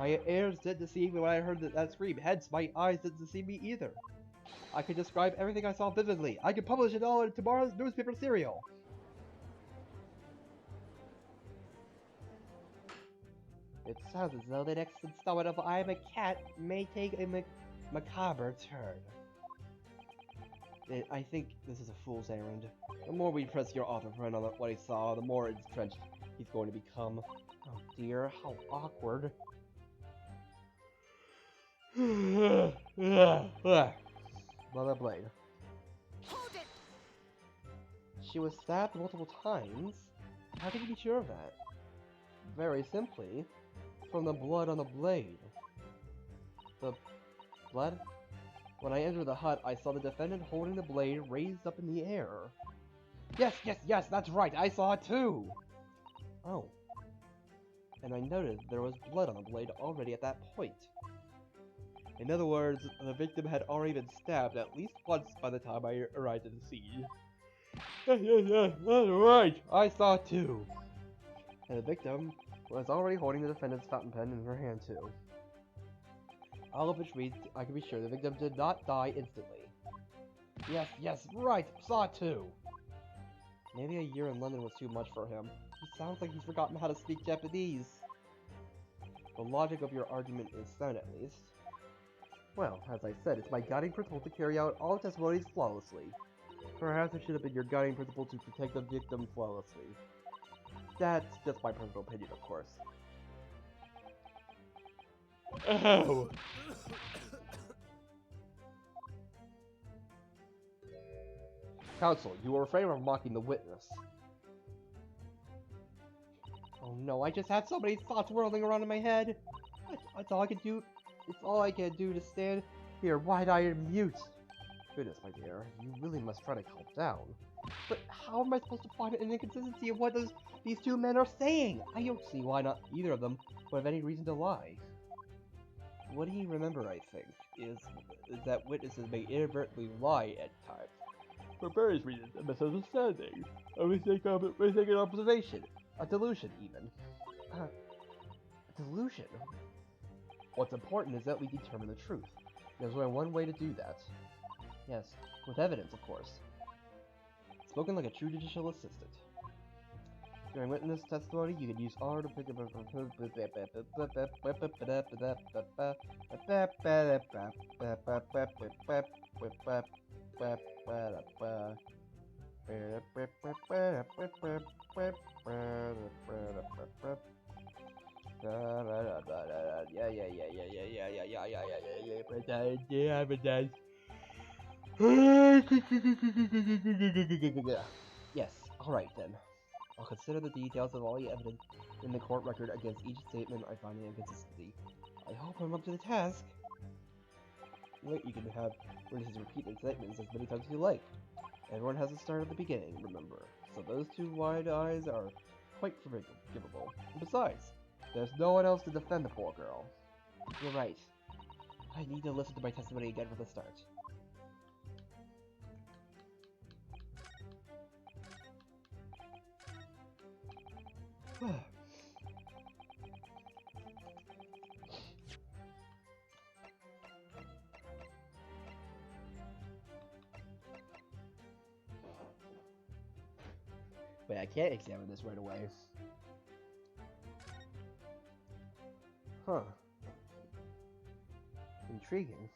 My ears didn't deceive me when I heard that scream, hence my eyes didn't deceive me either. I could describe everything I saw vividly. I could publish it all in tomorrow's newspaper serial. It sounds as though the next installment of I Am a Cat may take a macabre turn. I think this is a fool's errand. The more we press your author friend on what he saw, the more entrenched he's going to become. Oh dear, how awkward. Mother Blade. Hold it! She was stabbed multiple times? How can you be sure of that? Very simply, from the blood on the blade. The blood? When I entered the hut, I saw the defendant holding the blade raised up in the air. Yes, that's right, I saw it too! Oh. And I noted there was blood on the blade already at that point. In other words, the victim had already been stabbed at least once by the time I arrived at the scene. Yes, that's right, I saw it too. And the victim was already holding the defendant's fountain pen in her hand too. All of which means I can be sure the victim did not die instantly. Yes, right, saw it too. Maybe a year in London was too much for him. He sounds like he's forgotten how to speak Japanese. The logic of your argument is sound at least. Well, as I said, it's my guiding principle to carry out all testimonies flawlessly. Perhaps it should have been your guiding principle to protect the victim flawlessly. That's just my personal opinion, of course. Oh! Counsel, you will refrain from mocking the witness. Oh no, I just had so many thoughts whirling around in my head. That's all I can do. It's all I can do to stand here wide-eyed and mute. Goodness, my dear, you really must try to calm down. But how am I supposed to find an inconsistency of what these two men are saying? I don't see why not either of them would have any reason to lie. What do you remember, I think, is that witnesses may inadvertently lie at times. For various reasons, a misunderstanding, a mistaken observation, a delusion even. A delusion? What's important is that we determine the truth. There's only one way to do that. Yes, with evidence, of course. Spoken like a true judicial assistant. During witness testimony, you can use R to pick up Yes, alright then. I'll consider the details of all the evidence in the court record against each statement I find an inconsistency. I hope I'm up to the task. Wait, you can have witnesses repeat their statements as many times as you like. Everyone has to start at the beginning, remember. So those two wide eyes are quite forgivable. And besides, there's no one else to defend the poor girl. You're right. I need to listen to my testimony again from the start. Wait, I can't examine this right away. Huh. Intriguing.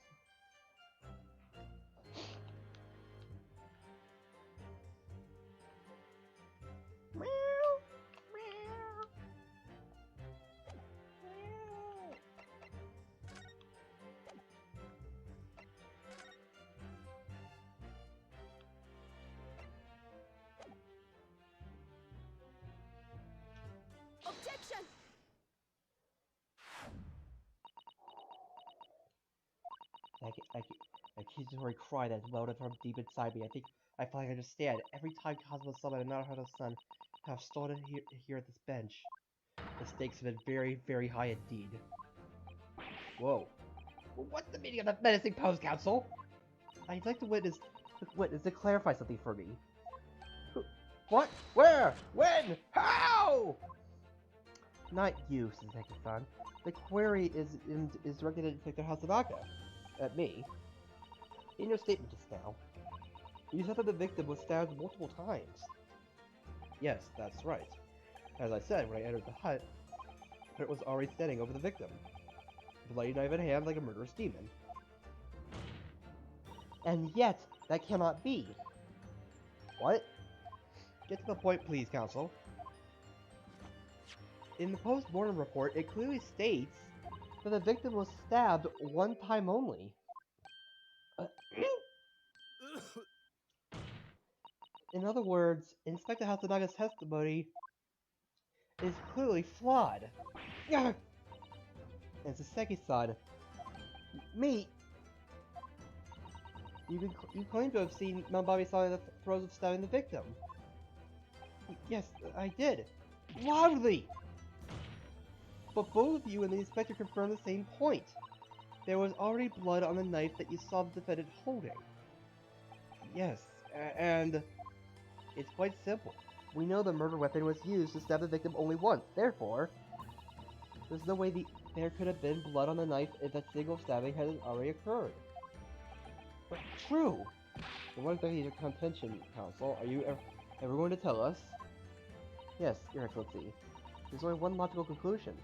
Objection! I accusatory cry that welled up from deep inside me. I finally understand. Every time Cosmo summoned another heart of the sun, have stood here at this bench. The stakes have been very, very high indeed. Whoa. What's the meaning of that menacing pose, Counsel? I'd like to witness to clarify something for me. What? Where? When? How? Not you, Detective-san. The query is directed at Detective Hasanaka. At me. In your statement just now, you said that the victim was stabbed multiple times. Yes, that's right. As I said when I entered the hut, defendant was already standing over the victim, bloody knife in hand like a murderous demon. And yet, that cannot be. What? Get to the point, please, counsel. In the post-mortem report, it clearly states that the victim was stabbed one time only. In other words, Inspector Hasanaga's testimony is clearly flawed. And Saseki-san, me, you claim to have seen Manbami-san in the throes of stabbing the victim. Yes, I did. Loudly! But both of you and the inspector confirmed the same point. There was already blood on the knife that you saw the defendant holding. Yes, and it's quite simple. We know the murder weapon was used to stab the victim only once. Therefore, there's no way there could have been blood on the knife if that single stabbing had already occurred. But true! So what exactly is your contention, counsel? Are you ever going to tell us? Yes, Your Excellency. There's only one logical conclusion.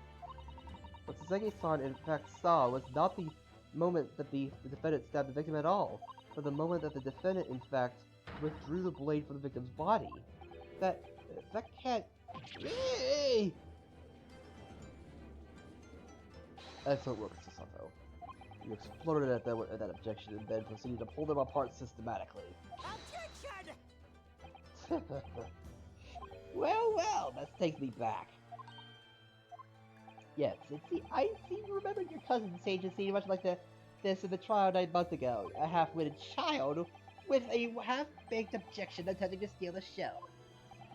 What Saseki-san in fact saw was not the moment that the defendant stabbed the victim at all, but the moment that the defendant in fact withdrew the blade from the victim's body. That can't... Excellent work, Sasato. You exploded at that objection and then proceeded to pull them apart systematically. Objection! Well, that takes me back. Yes, I seem to remember your cousin Sage scene much like this in the trial 9 months ago. A half-witted child with a half-baked objection attempting to steal the show.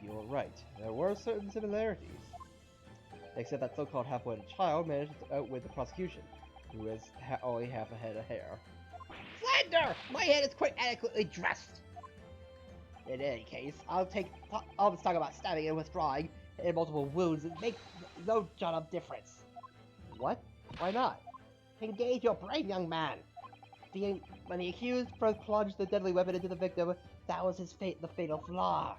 You're right. There were certain similarities. Except that so-called half-witted child managed to outwit the prosecution, who has only half a head of hair. Slander! My head is quite adequately dressed! In any case, all this talk about stabbing and withdrawing and multiple wounds makes no jot of difference. What? Why not? Engage your brain, young man! When the accused first plunged the deadly weapon into the victim, that was the fatal flaw.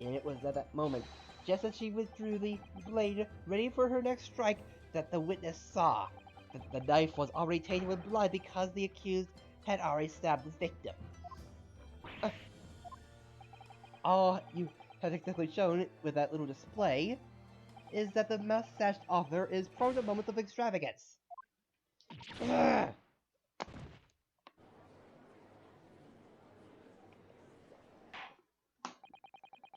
And it was at that moment, just as she withdrew the blade, ready for her next strike, that the witness saw that the knife was already tainted with blood because the accused had already stabbed the victim. All you have exactly shown with that little display is that the mustached author is prone to moments of extravagance. Ugh.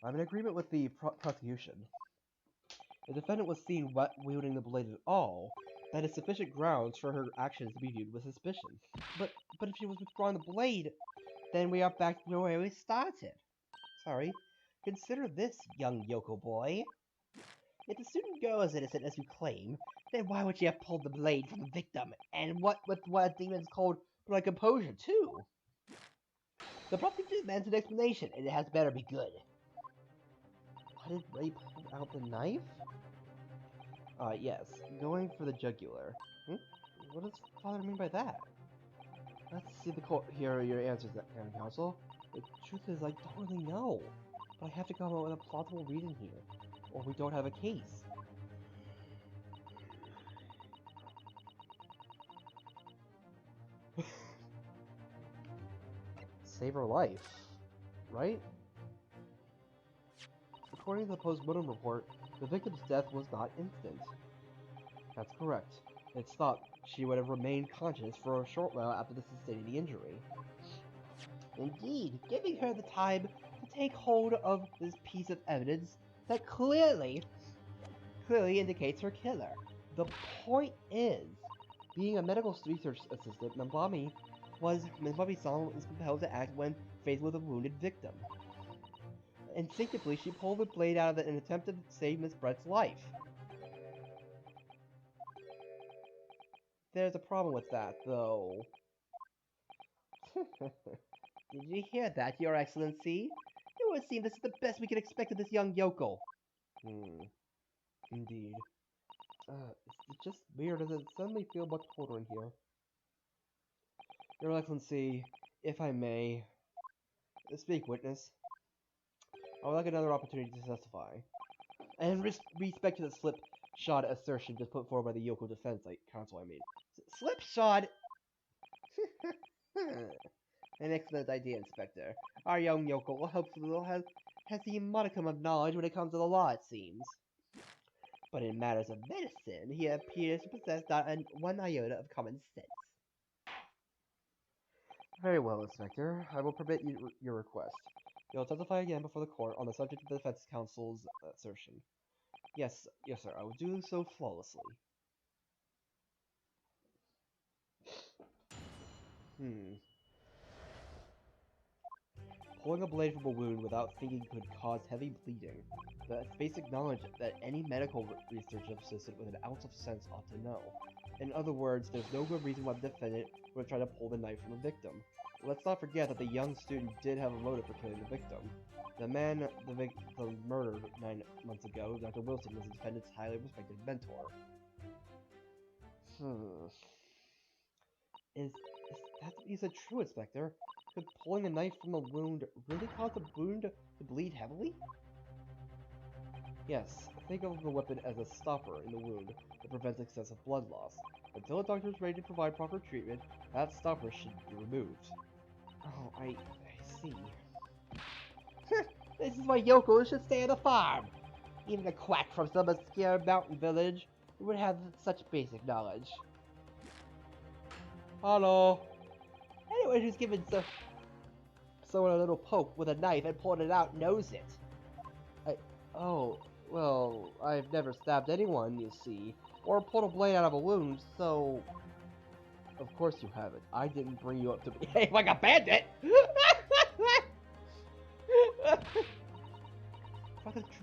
I'm in agreement with the prosecution. The defendant was seen wielding the blade at all. That is sufficient grounds for her actions to be viewed with suspicion. But if she was withdrawing the blade, then we are back to where we started. Sorry. Consider this, young Yoko boy. If the student girl is innocent as you claim, then why would she have pulled the blade from the victim? And what demons called blood composure, too? The prosecution demands an explanation, and it has better be good. Why did Ray pull out the knife? Yes. Going for the jugular. What does Father mean by that? Let's see the court hear your answers, counsel. The truth is, I don't really know. But I have to come up with a plausible reason here, or we don't have a case. Save her life, right? According to the post-mortem report, the victim's death was not instant. That's correct. It's thought she would have remained conscious for a short while after sustaining the injury. Indeed, giving her the time to take hold of this piece of evidence that clearly indicates her killer. The point is, being a medical research assistant, Manbami-san is compelled to act when faced with a wounded victim. Instinctively, she pulled the blade out of it in an attempt to save Miss Brett's life. There's a problem with that, though. Did you hear that, Your Excellency? It would seem this is the best we can expect of this young yokel. Indeed. It's just weird as it suddenly feel much colder in here. Your Excellency, if I may... Speak, witness. I would like another opportunity to testify. And respect to the slip slipshod assertion just put forward by the Yoko Defense Council, I mean. Slipshod? An excellent idea, Inspector. Our young yokel hopefully has the modicum of knowledge when it comes to the law, it seems. But in matters of medicine, he appears to possess not one iota of common sense. Very well, Inspector. I will permit your request. You'll testify again before the court on the subject of the defense counsel's assertion. Yes, sir. I will do so flawlessly. Pulling a blade from a wound without thinking could cause heavy bleeding. That's basic knowledge that any medical research assistant with an ounce of sense ought to know. In other words, there's no good reason why the defendant would try to pull the knife from a victim. Let's not forget that the young student did have a motive for killing the victim. The man the murdered 9 months ago, Dr. Wilson, was the defendant's highly respected mentor. Is that what you said true, Inspector? Could pulling a knife from a wound really cause the wound to bleed heavily? Yes, think of the weapon as a stopper in the wound that prevents excessive blood loss. Until a doctor is ready to provide proper treatment, that stopper should be removed. Oh, I see. This is why Yoko should stay on the farm! Even a quack from some obscure mountain village would have such basic knowledge. Hello! Anyone who's given someone a little poke with a knife and pulled it out knows it. Oh, well, I've never stabbed anyone, you see, or pulled a blade out of a wound, so... Of course you haven't. I didn't bring you up to behave like a bandit!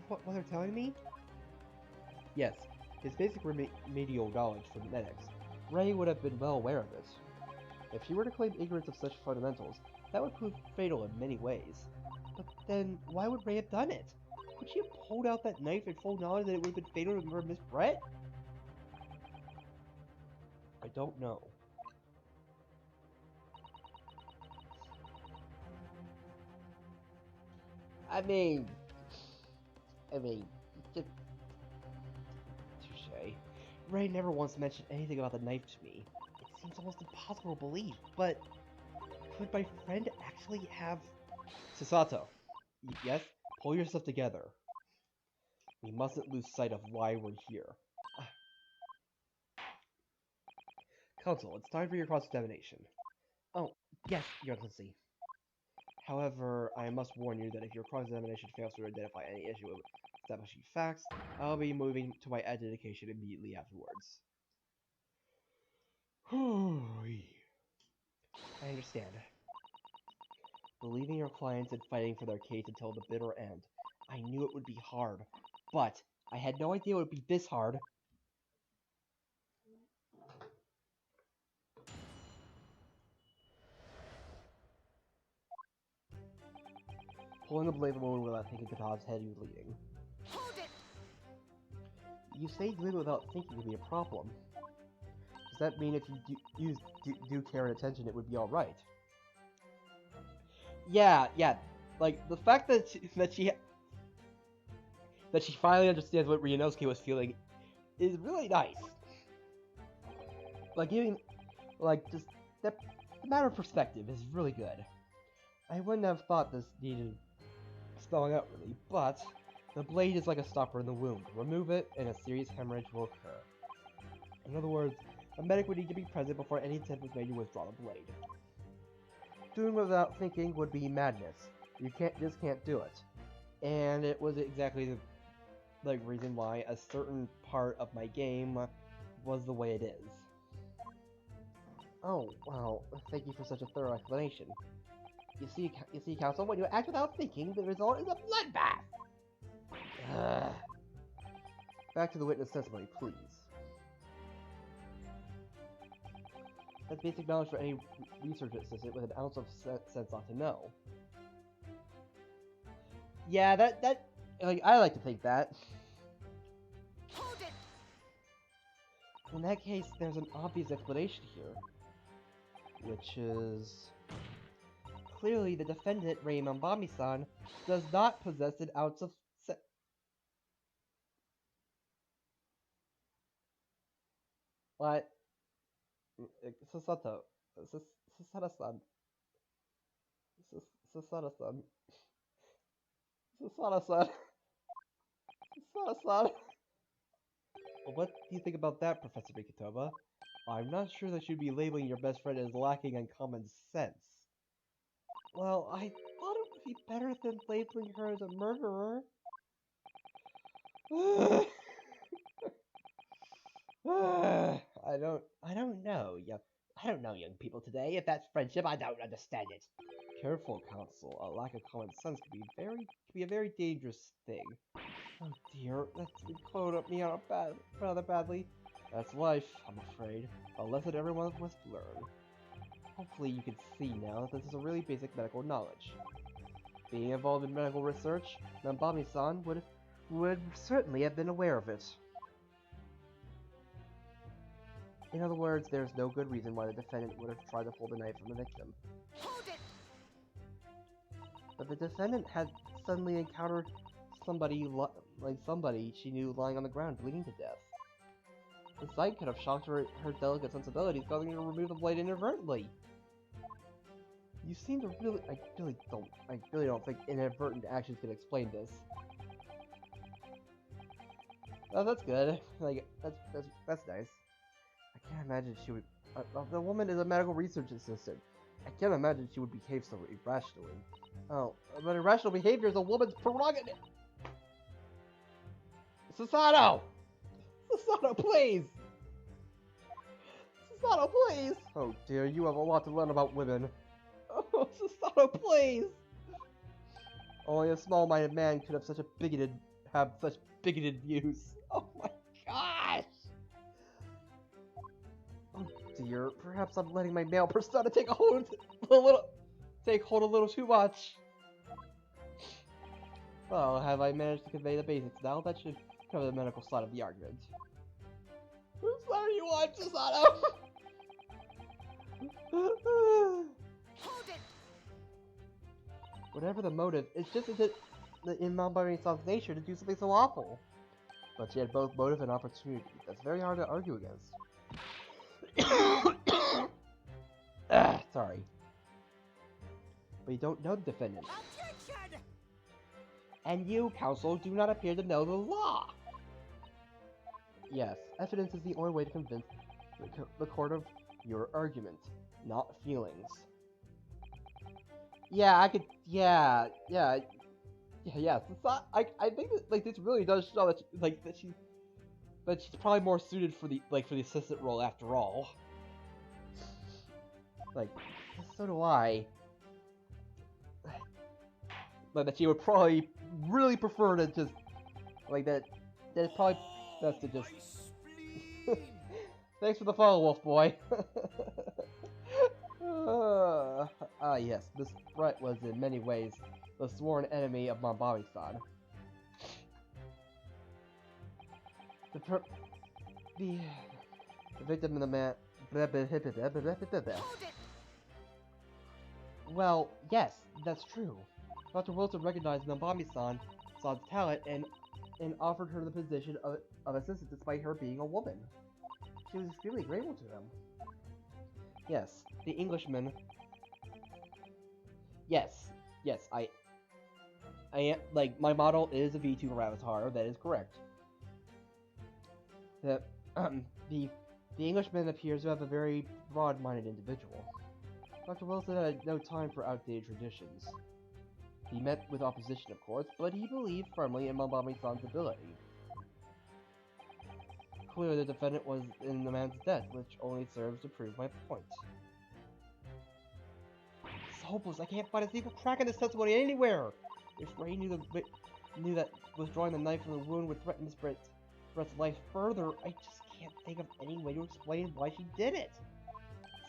What they're telling me? Yes, his basic remedial knowledge from medics. Ray would have been well aware of it. If he were to claim ignorance of such fundamentals, that would prove fatal in many ways. But then, why would Ray have done it? Could she have pulled out that knife in full knowledge that it would have been fatal to Miss Brett? I don't know. I mean, just touche. Ray never once mentioned anything about the knife to me. It seems almost impossible to believe, but could my friend actually have... Sasato, yes? Pull yourself together. We mustn't lose sight of why we're here. Counsel, it's time for your cross-examination. Oh, yes, Your Excellency. However, I must warn you that if your cross-examination fails to identify any issue with establishing facts, I'll be moving to my adjudication immediately afterwards. I understand. Believing your clients and fighting for their case until the bitter end. I knew it would be hard, but I had no idea it would be this hard. Pulling a blade from a wound without thinking could cause heavy bleeding. Hold it! You say doing it without thinking would be a problem. Does that mean if you do care and attention, it would be alright? Yeah. Like, the fact that she finally understands what Ryunosuke was feeling is really nice. Like, just, that matter of perspective is really good. I wouldn't have thought this needed spelling out, really, but the blade is like a stopper in the wound. Remove it, and a serious hemorrhage will occur. In other words, a medic would need to be present before any attempt was made to withdraw the blade. Doing without thinking would be madness. You just can't do it. And it was exactly the reason why a certain part of my game was the way it is. Oh, well, thank you for such a thorough explanation. You see, Counsel, when you act without thinking, the result is a bloodbath! Ugh. Back to the witness testimony, please. That's basic knowledge for any research assistant with an ounce of sense ought to know. Yeah, like, I like to think that. Hold it! In that case, there's an obvious explanation here. Which is... Clearly, the defendant, Rei Mambami-san, does not possess an ounce of What? Sasato. Sasada-san. Sasada-san. Sasada-san. Sasada-san. What do you think about that, Professor Mikitoba? I'm not sure that you'd be labeling your best friend as lacking in common sense. Well, I thought it would be better than labeling her as a murderer. I don't know, young people today. If that's friendship, I don't understand it. Careful, Counsel. A lack of common sense could be a very dangerous thing. Oh dear, that's been me out rather badly. That's life, I'm afraid. A lesson everyone must learn. Hopefully you can see now that this is a really basic medical knowledge. Being involved in medical research, Nanbami-san would certainly have been aware of it. In other words, there's no good reason why the defendant would have tried to pull the knife from the victim. Hold it! But the defendant had suddenly encountered somebody she knew lying on the ground, bleeding to death. The sight could have shocked her delicate sensibilities, causing her to remove the blade inadvertently. You seem to really, I really don't think inadvertent actions can explain this. Oh, that's good. Like, that's nice. I can't imagine she would. The woman is a medical research assistant. I can't imagine she would behave so irrationally. Oh, but irrational behavior is a woman's prerogative. Susato! Susato, please! Susato, please! Oh dear, you have a lot to learn about women. Oh, Susato, please! Only a small-minded man could have such bigoted views. Oh my gosh! Oh dear, perhaps I'm letting my male persona take hold a little too much. Well, have I managed to convey the basics now? That should cover the medical side of the argument. Whose side are you on, Susato? Hold it! Whatever the motive, it's just in Nanbami-san's nature to do something so awful. But she had both motive and opportunity. That's very hard to argue against. Sorry. But you don't know the defendant. Attention! And you, counsel, do not appear to know the law. Yes, evidence is the only way to convince the court of your argument, not feelings. Yeah, I could. Yeah. I think that, like, this really does show that she's probably more suited for the assistant role after all. Like, so do I. But that she would probably really prefer to just like that. That's probably best to just. Thanks for the follow, Wolf Boy. Yes, Miss Brett was in many ways the sworn enemy of Nanbami-san. The victim and the man. Well, yes, that's true. Dr. Wilson recognized Nanbami-san's talent and offered her the position of assistant despite her being a woman. She was extremely grateful to him. Yes, the Englishman. Yes, I am, like, my model is a VTuber avatar, that is correct. The Englishman appears to have a very broad-minded individual. Dr. Wilson had no time for outdated traditions. He met with opposition, of course, but he believed firmly in Nanbami-san's ability. Clearly, the defendant was in the man's death, which only serves to prove my point. It's hopeless. I can't find a single crack in this testimony anywhere. If Ray knew that withdrawing the knife from the wound would threaten Miss Brett's life further, I just can't think of any way to explain why she did it.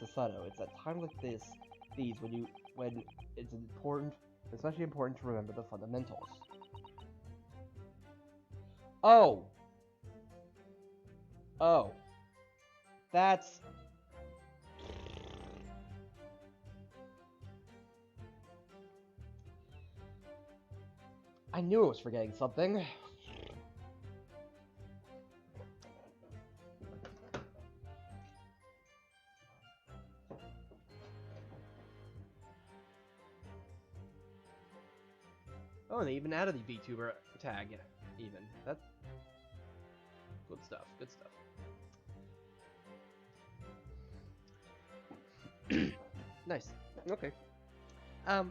Susato, it's at times like these when it's important, especially important to remember the fundamentals. Oh, that's. I knew I was forgetting something. Oh, they even added the VTuber tag. Even that's good stuff. Good stuff. Nice. Okay. I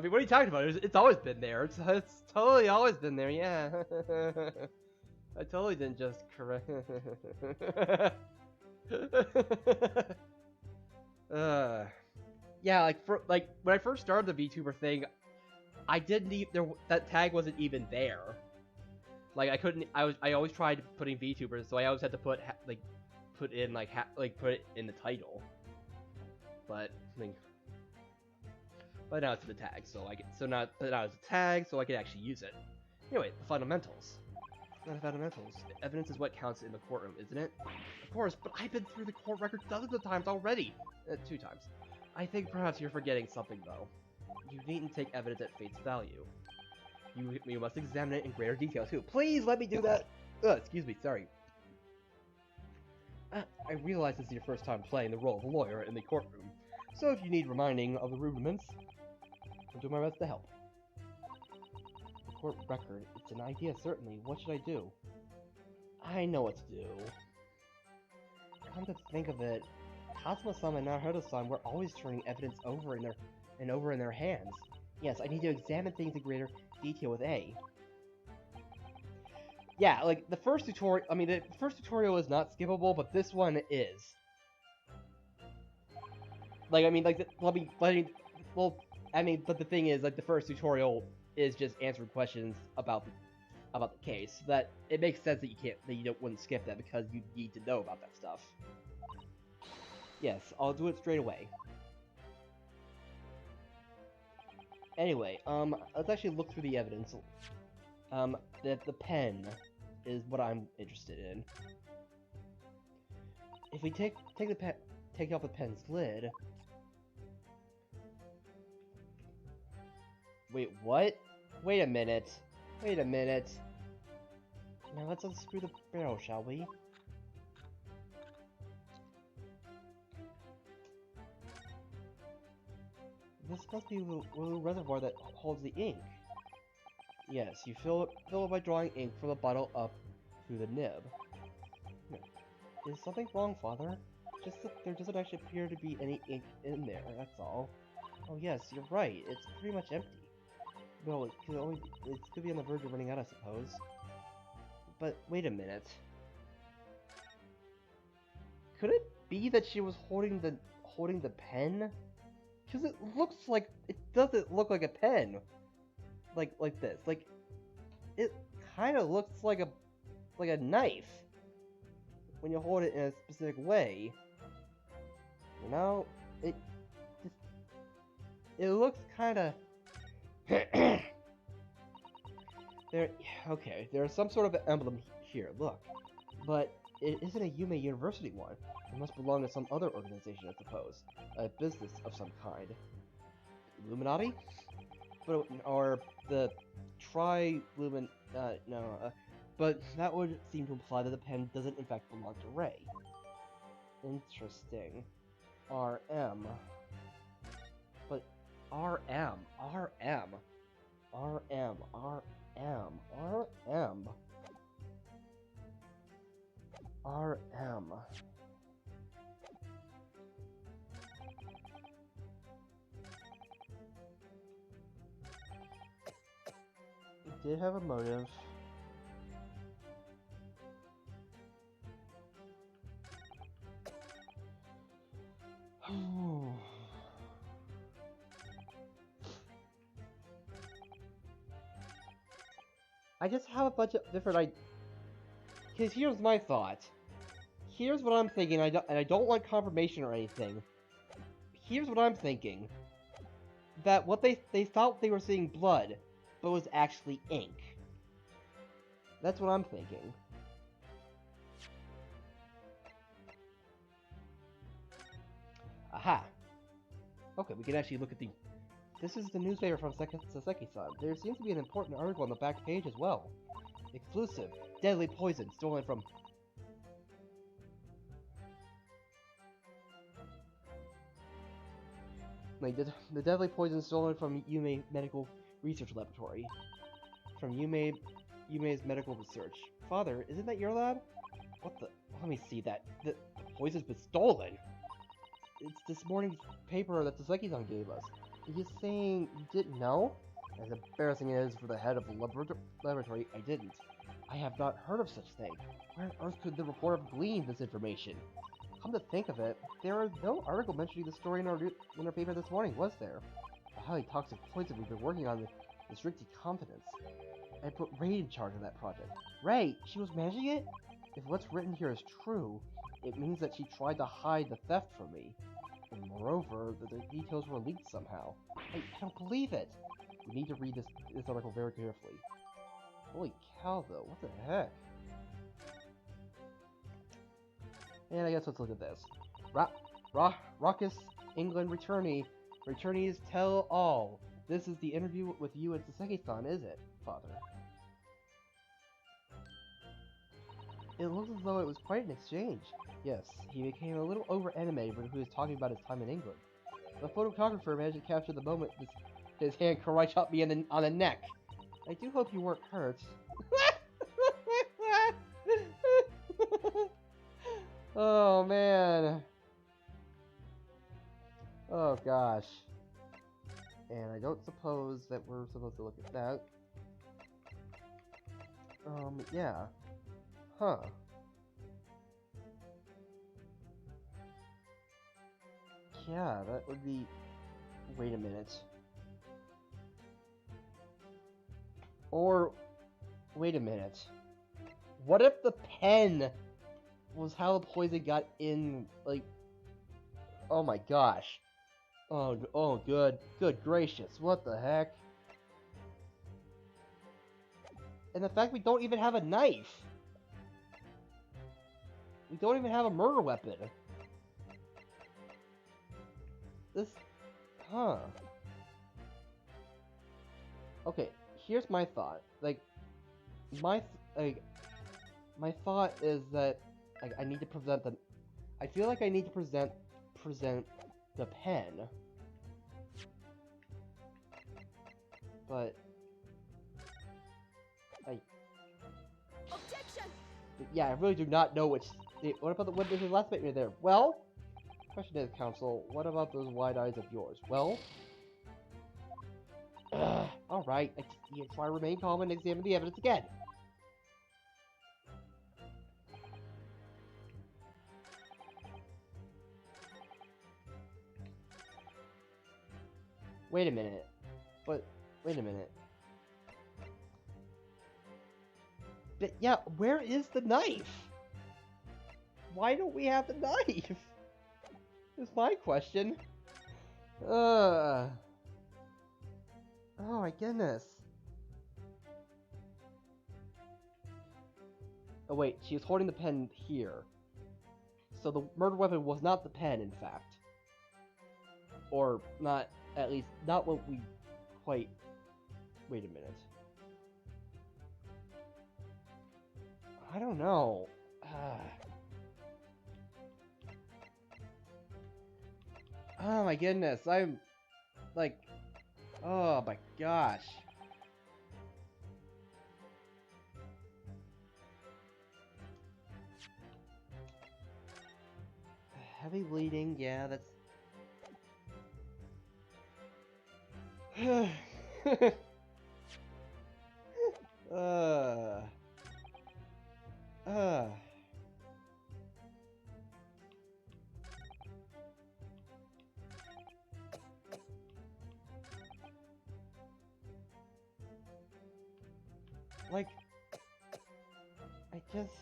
mean, what are you talking about? It's always been there. It's totally always been there. Yeah. I totally didn't just correct. Yeah, like when I first started the VTuber thing, I didn't even that tag wasn't even there. Like I couldn't. I always tried putting VTubers, so I always had to put put it in the title. But now it's in the tag, so now it's a tag, so I can actually use it. Anyway, the fundamentals. Not the fundamentals. Evidence is what counts in the courtroom, isn't it? Of course, but I've been through the court record dozens of times already. 2 times. I think perhaps you're forgetting something, though. You needn't take evidence at face value. You must examine it in greater detail, too. Please let me do that! Excuse me, sorry. I realize this is your first time playing the role of a lawyer in the courtroom, so if you need reminding of the rudiments, I'll do my best to help. The court record, it's an idea, certainly. What should I do? I know what to do. Come to think of it, Kazuma-san and Naruto-san were always turning evidence over in their hands. Yes, I need to examine things in greater detail with A. Yeah, like the first tutorial. I mean, the first tutorial is not skippable, but this one is. Like, I mean, like, but the thing is, like, the first tutorial is just answering questions about the case. So that it makes sense that you wouldn't skip that because you need to know about that stuff. Yes, I'll do it straight away. Anyway, let's actually look through the evidence. The pen is what I'm interested in. If we take off the pen's lid. Wait, what? Wait a minute. Wait a minute. Now let's unscrew the barrel, shall we? This must be the little reservoir that holds the ink. Yes, you fill it by drawing ink from the bottle up through the nib. Is something wrong, Father? Just that there doesn't actually appear to be any ink in there, that's all. Oh yes, you're right, it's pretty much empty. No, it could be on the verge of running out, I suppose. But wait a minute. Could it be that she was holding the pen? Because it doesn't look like a pen. Like this. Like, it kind of looks like a knife when you hold it in a specific way. You know, it looks kind of there's some sort of emblem here, look. But it isn't a Yume University one. It must belong to some other organization, I suppose. A business of some kind. Illuminati? Or the but that would seem to imply that the pen doesn't in fact belong to Ray. Interesting. RM. But RM. It did have a motive. I just have a bunch of different ideas. Because here's my thought. Here's what I'm thinking, and I don't want confirmation or anything. Here's what I'm thinking. That what they thought they were seeing blood, but it was actually ink. That's what I'm thinking. Aha! Okay, we can actually look at the... This is the newspaper from Saseki-san. There seems to be an important article on the back page as well. Exclusive. Deadly poison stolen from... The deadly poison stolen from Yume Medical Research Laboratory. From Yume's medical research. Father, isn't that your lab? What the? Let me see that. The poison's been stolen! It's this morning's paper that Saseki-san gave us. Are you saying you didn't know? As embarrassing as it is for the head of the laboratory, I didn't. I have not heard of such thing. Where on earth could the reporter have gleaned this information? Come to think of it, there was no article mentioning the story in our paper this morning, was there? The highly toxic poison we've been working on is strictly confidence. I put Ray in charge of that project. Ray? She was managing it? If what's written here is true, it means that she tried to hide the theft from me. And moreover, the details were leaked somehow. I don't believe it! We need to read this article very carefully. Holy cow, though. What the heck? And I guess let's look at this. Raucous England Returnees tell all. This is the interview with you and Saseki-san, is it, Father? It looks as though it was quite an exchange. Yes, he became a little over-animated when he was talking about his time in England. The photographer managed to capture the moment his hand karate chopped me on the neck. I do hope you weren't hurt. Oh, man. Oh, gosh. And I don't suppose that we're supposed to look at that. Yeah. Huh. Yeah, that would be... Wait a minute. Or... Wait a minute. What if the pen was how the poison got in, like... Oh my gosh. Oh, good gracious, what the heck? And the fact we don't even have a knife! We don't even have a murder weapon! This... Huh. Okay, here's my thought. Like, my thought is that I need to present the... I feel like I need to present the pen. But... Objection! Yeah, I really do not know which... What about what is the last bit right there? Well... Question is, Counsel, what about those wide eyes of yours? Well... Alright, I just need to try to remain calm and examine the evidence again. Wait a minute. But, wait a minute. But, yeah, where is the knife? Why don't we have the knife? Is my question. Oh my goodness. Oh wait, she was holding the pen here. So the murder weapon was not the pen, in fact. Or not, at least, not what we quite... Wait a minute. I don't know. Oh my goodness, I'm... like... Oh my gosh. Heavy bleeding, yeah, that's... Like, I just...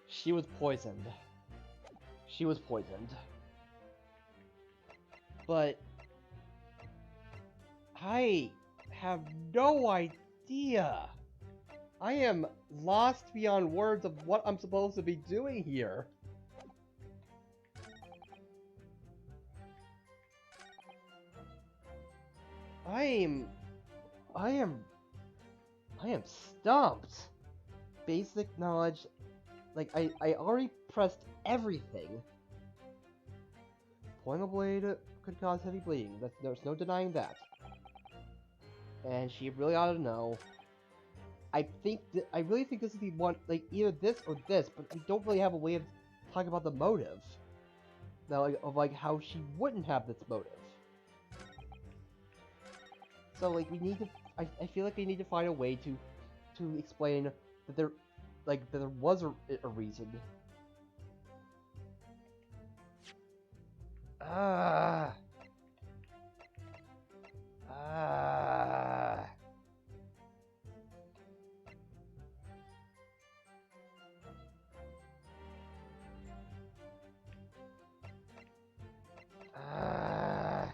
She was poisoned. She was poisoned. But I have no idea. I am lost beyond words of what I'm supposed to be doing here. I am stumped. Basic knowledge, like I already pressed everything. Point a blade could cause heavy bleeding. There's no denying that. And she really ought to know. I really think this is the one, like either this or this, but we don't really have a way of talking about the motive. Now, like how she wouldn't have this motive. So like we need to, I feel like we need to find a way to explain that there was a reason. Ah. Ah. Ah.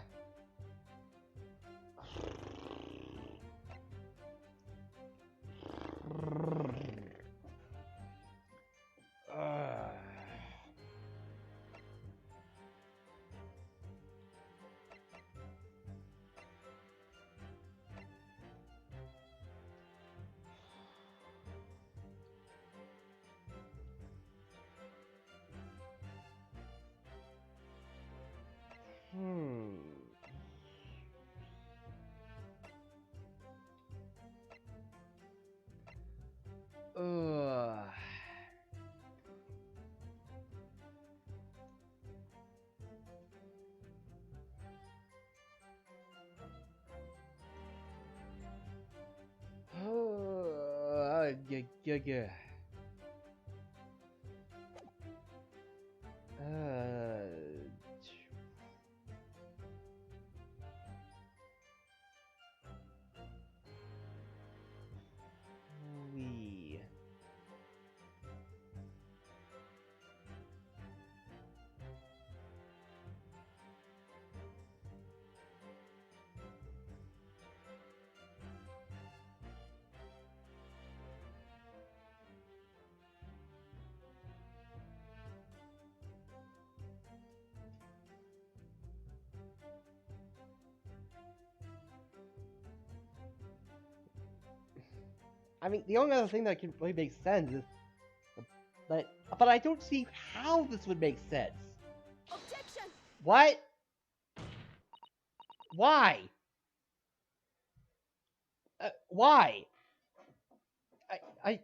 Ugh. Yeah. We. I mean, the only other thing that can really make sense is, but I don't see how this would make sense. Objection! What? Why? Why? I.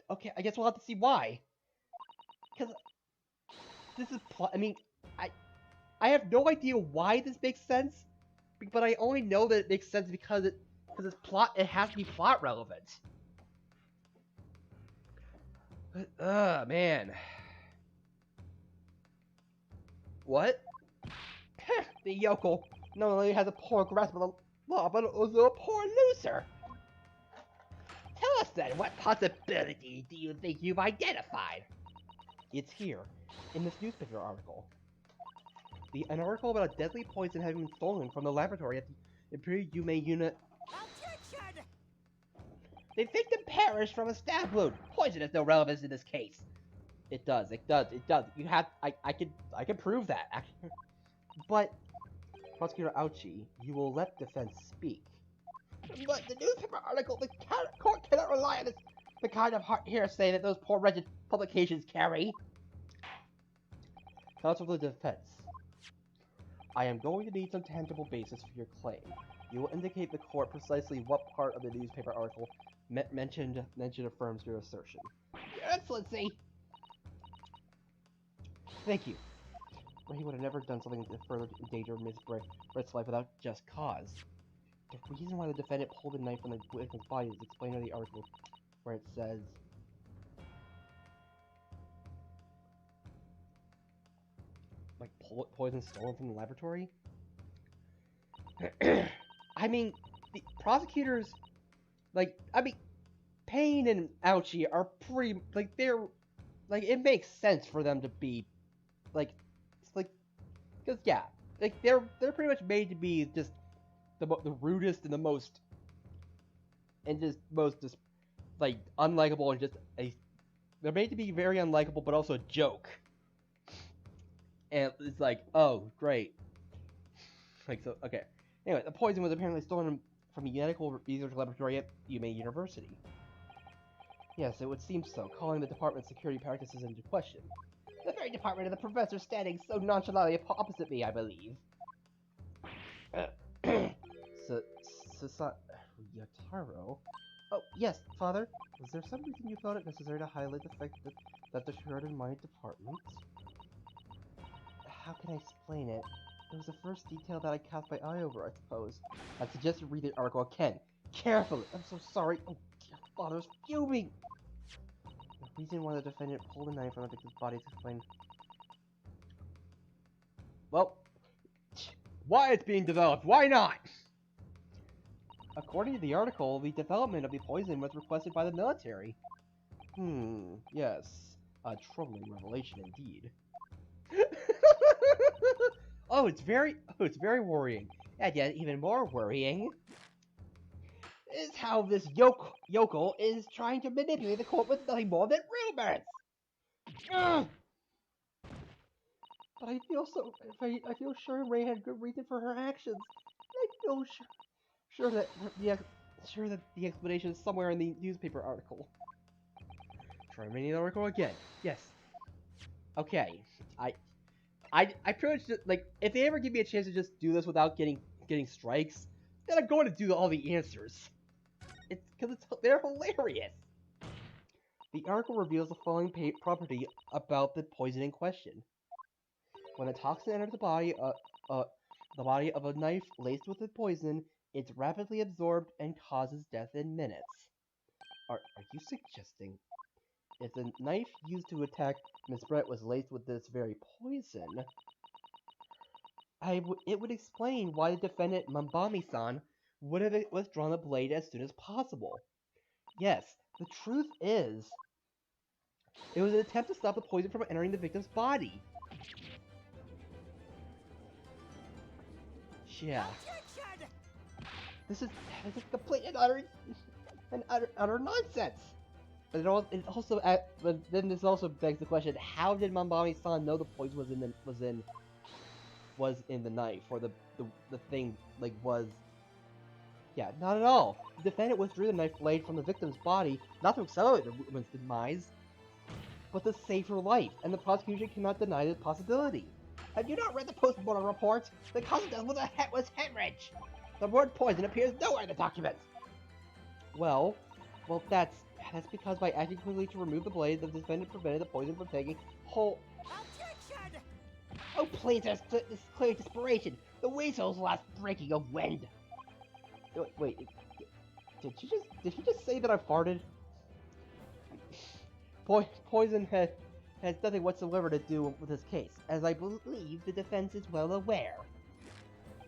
Okay, I guess we'll have to see why. Because this is I mean, I have no idea why this makes sense, but I only know that it makes sense because it's plot. It has to be plot relevant. Man. What? The yokel not only has a poor grasp of the law, but also a poor loser. Tell us then, what possibility do you think you've identified? It's here, in this newspaper article. An article about a deadly poison having been stolen from the laboratory at the Imperial Yume unit. Objection! The victim perished from a stab wound. Poison has no relevance in this case. It does. You have. I can prove that. Actually. But, Prosecutor Ouchi, you will let defense speak. But the newspaper article, the court cannot rely on the kind of hearsay that those poor wretched publications carry. Counsel for the defense. I am going to need some tangible basis for your claim. You will indicate the court precisely what part of the newspaper article mentioned affirms your assertion. Your Excellency! Thank you. He would have never done something to further endanger Miss Britt's life without just cause. The reason why the defendant pulled a knife from the victim's body is explained in the article, where it says, like, poison stolen from the laboratory? I mean, the prosecutors, Payne and Ouchie are pretty, it makes sense for them to be, because, yeah, they're pretty much made to be just the rudest and the most like unlikable and just they're made to be very unlikable but also a joke. And it's like, oh great. Like so okay. Anyway, the poison was apparently stolen from a medical research laboratory at Yume University. Yes, it would seem so, calling the department's security practices into question. The very department of the professor standing so nonchalantly opposite me, I believe. Yotaro? Oh, yes, Father. Was there some reason you felt it necessary to highlight the fact that the shard in my department? How can I explain it? It was the first detail that I cast my eye over, I suppose. I suggest you read the article again. Carefully! I'm so sorry. Oh, dear Father's fuming! The reason why the defendant pulled a knife from the victim's body is explained. Well, why it's being developed? Why not? According to the article, the development of the poison was requested by the military. Yes. A troubling revelation indeed. It's very worrying. And yet, even more worrying is how this yokel is trying to manipulate the court with nothing more than rumors. Ugh! But I feel sure Ray had good reason for her actions. I feel sure that the explanation is somewhere in the newspaper article. Try reading the article again. Yes. Okay. I pretty much just, like, if they ever give me a chance to just do this without getting strikes, then I'm going to do all the answers. It's because they're hilarious. The article reveals the following property about the poison in question. When a toxin enters the body of a knife laced with the poison, it's rapidly absorbed and causes death in minutes. Are you suggesting if the knife used to attack Miss Brett was laced with this very poison, it would explain why the defendant Mambami-san would have withdrawn the blade as soon as possible. Yes, the truth is, it was an attempt to stop the poison from entering the victim's body. Yeah. This is complete and utter nonsense. But but then this also begs the question: how did Mambami-san know the poison was in the knife, or the thing was? Yeah, not at all. The defendant withdrew the knife blade from the victim's body, not to accelerate the woman's demise, but to save her life, and the prosecution cannot deny this possibility. Have you not read the post-mortem report? The cause of death was hemorrhage. The word poison appears nowhere in the documents. Well, that's because by acting quickly to remove the blade, the defendant prevented the poison from taking hold. Objection! Oh, please, this is clear desperation. The weasel's last breaking of wind. Wait, did she just say that I farted? Poison has nothing whatsoever to do with this case, as I believe the defense is well aware.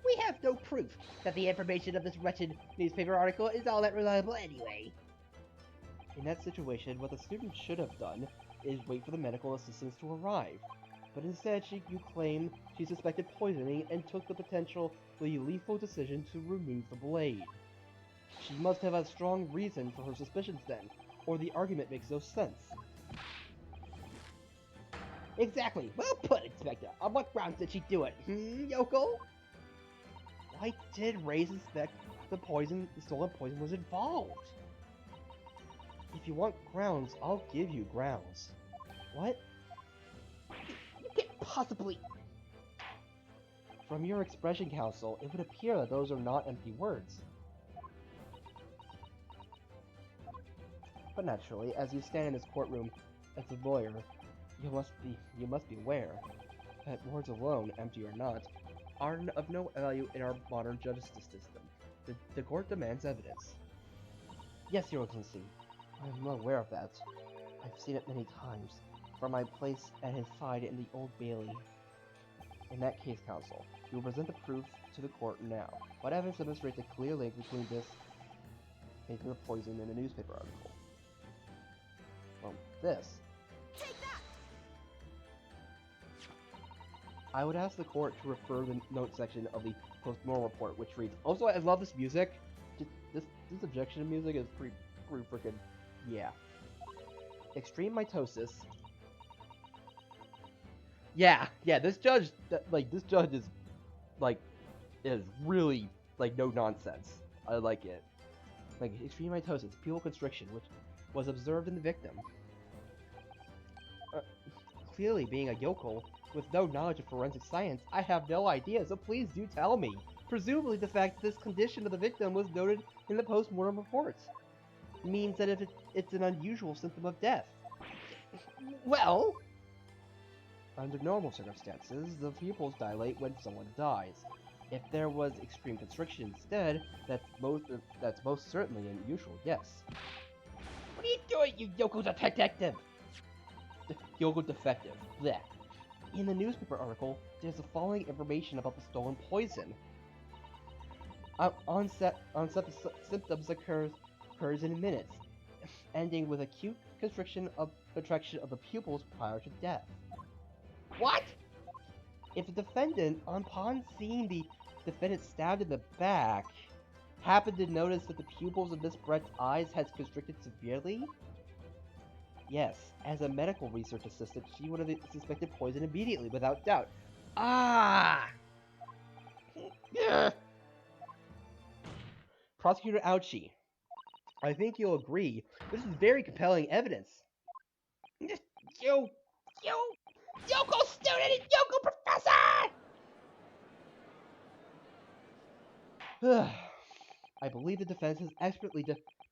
We have no proof that the information of this wretched newspaper article is all that reliable anyway. In that situation, what the student should have done is wait for the medical assistance to arrive. But instead, you claim she suspected poisoning and took the potentially lethal decision to remove the blade. She must have a strong reason for her suspicions then, or the argument makes no sense. Exactly. Well put, Inspector. On what grounds did she do it? Yokel? Why did Ray suspect the stolen poison was involved? If you want grounds, I'll give you grounds. What? You can't possibly... From your expression, Counsel, it would appear that those are not empty words. But naturally, as you stand in this courtroom as a lawyer, you must be aware that words alone, empty or not, are of no value in our modern justice system. The court demands evidence. Yes, Your Excellency, I am well aware of that. I've seen it many times, from my place at his side in the Old Bailey. In that case, Counsel, you will present the proof to the court now. What evidence demonstrates a clear link between this and the poison in the newspaper article? Well, this. Take that! I would ask the court to refer the note section of the post-mortem report, which reads, also, I love this music. Just, this objection music is pretty freaking, yeah. Extreme mitosis. Yeah, this judge, this judge is, is really, no nonsense. I like it. Extreme mitosis, pupil constriction, which was observed in the victim. Clearly, being a yokel with no knowledge of forensic science, I have no idea, so please do tell me. Presumably, the fact that this condition of the victim was noted in the post-mortem reports means that it's an unusual symptom of death. Well, under normal circumstances, the pupils dilate when someone dies. If there was extreme constriction instead, that's most certainly unusual, yes. What are you doing, you yokel detective? Yokel defective. Blech. In the newspaper article, there's the following information about the stolen poison. Onset of symptoms occurs in minutes, ending with acute contraction of the pupils prior to death. What? If the defendant, upon seeing the defendant stabbed in the back, happened to notice that the pupils of Miss Brett's eyes had constricted severely? Yes, as a medical research assistant, she would have suspected poison immediately, without doubt. Ah! Prosecutor Ouchie, I think you'll agree, this is very compelling evidence. Yokel student and yokel professor! I believe the defense has expertly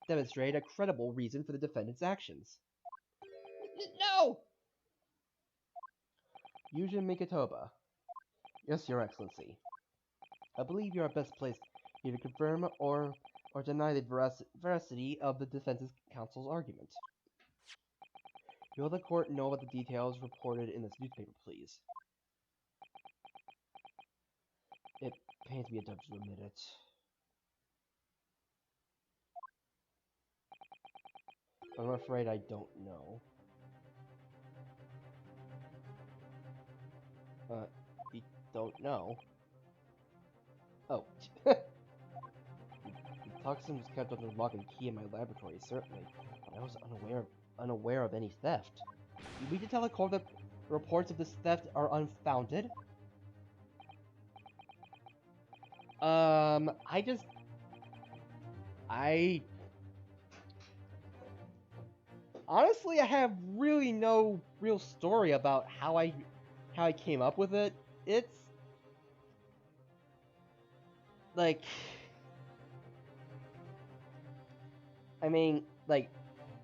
demonstrated a credible reason for the defendant's actions. No! Yujin Mikitoba. Yes, Your Excellency. I believe you are best placed here to confirm or deny the veracity of the defense counsel's argument. Will the court know about the details reported in this newspaper, please? It pains me to admit it. I'm afraid I don't know. You don't know? Oh. The toxin was kept under lock and key in my laboratory, certainly, but I was unaware of any theft. You mean to tell the court that reports of this theft are unfounded? Honestly, I have really no real story about how I came up with it. It's like, I mean, like,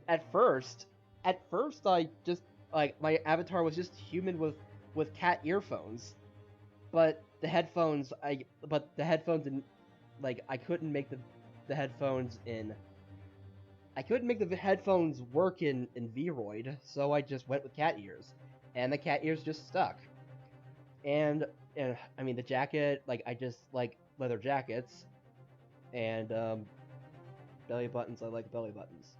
at first I just, my avatar was just human with cat earphones, but the headphones didn't, I couldn't make the headphones work in Vroid, so I just went with cat ears, and the cat ears just stuck. And I mean, the jacket, I just like leather jackets, and belly buttons. I like belly buttons.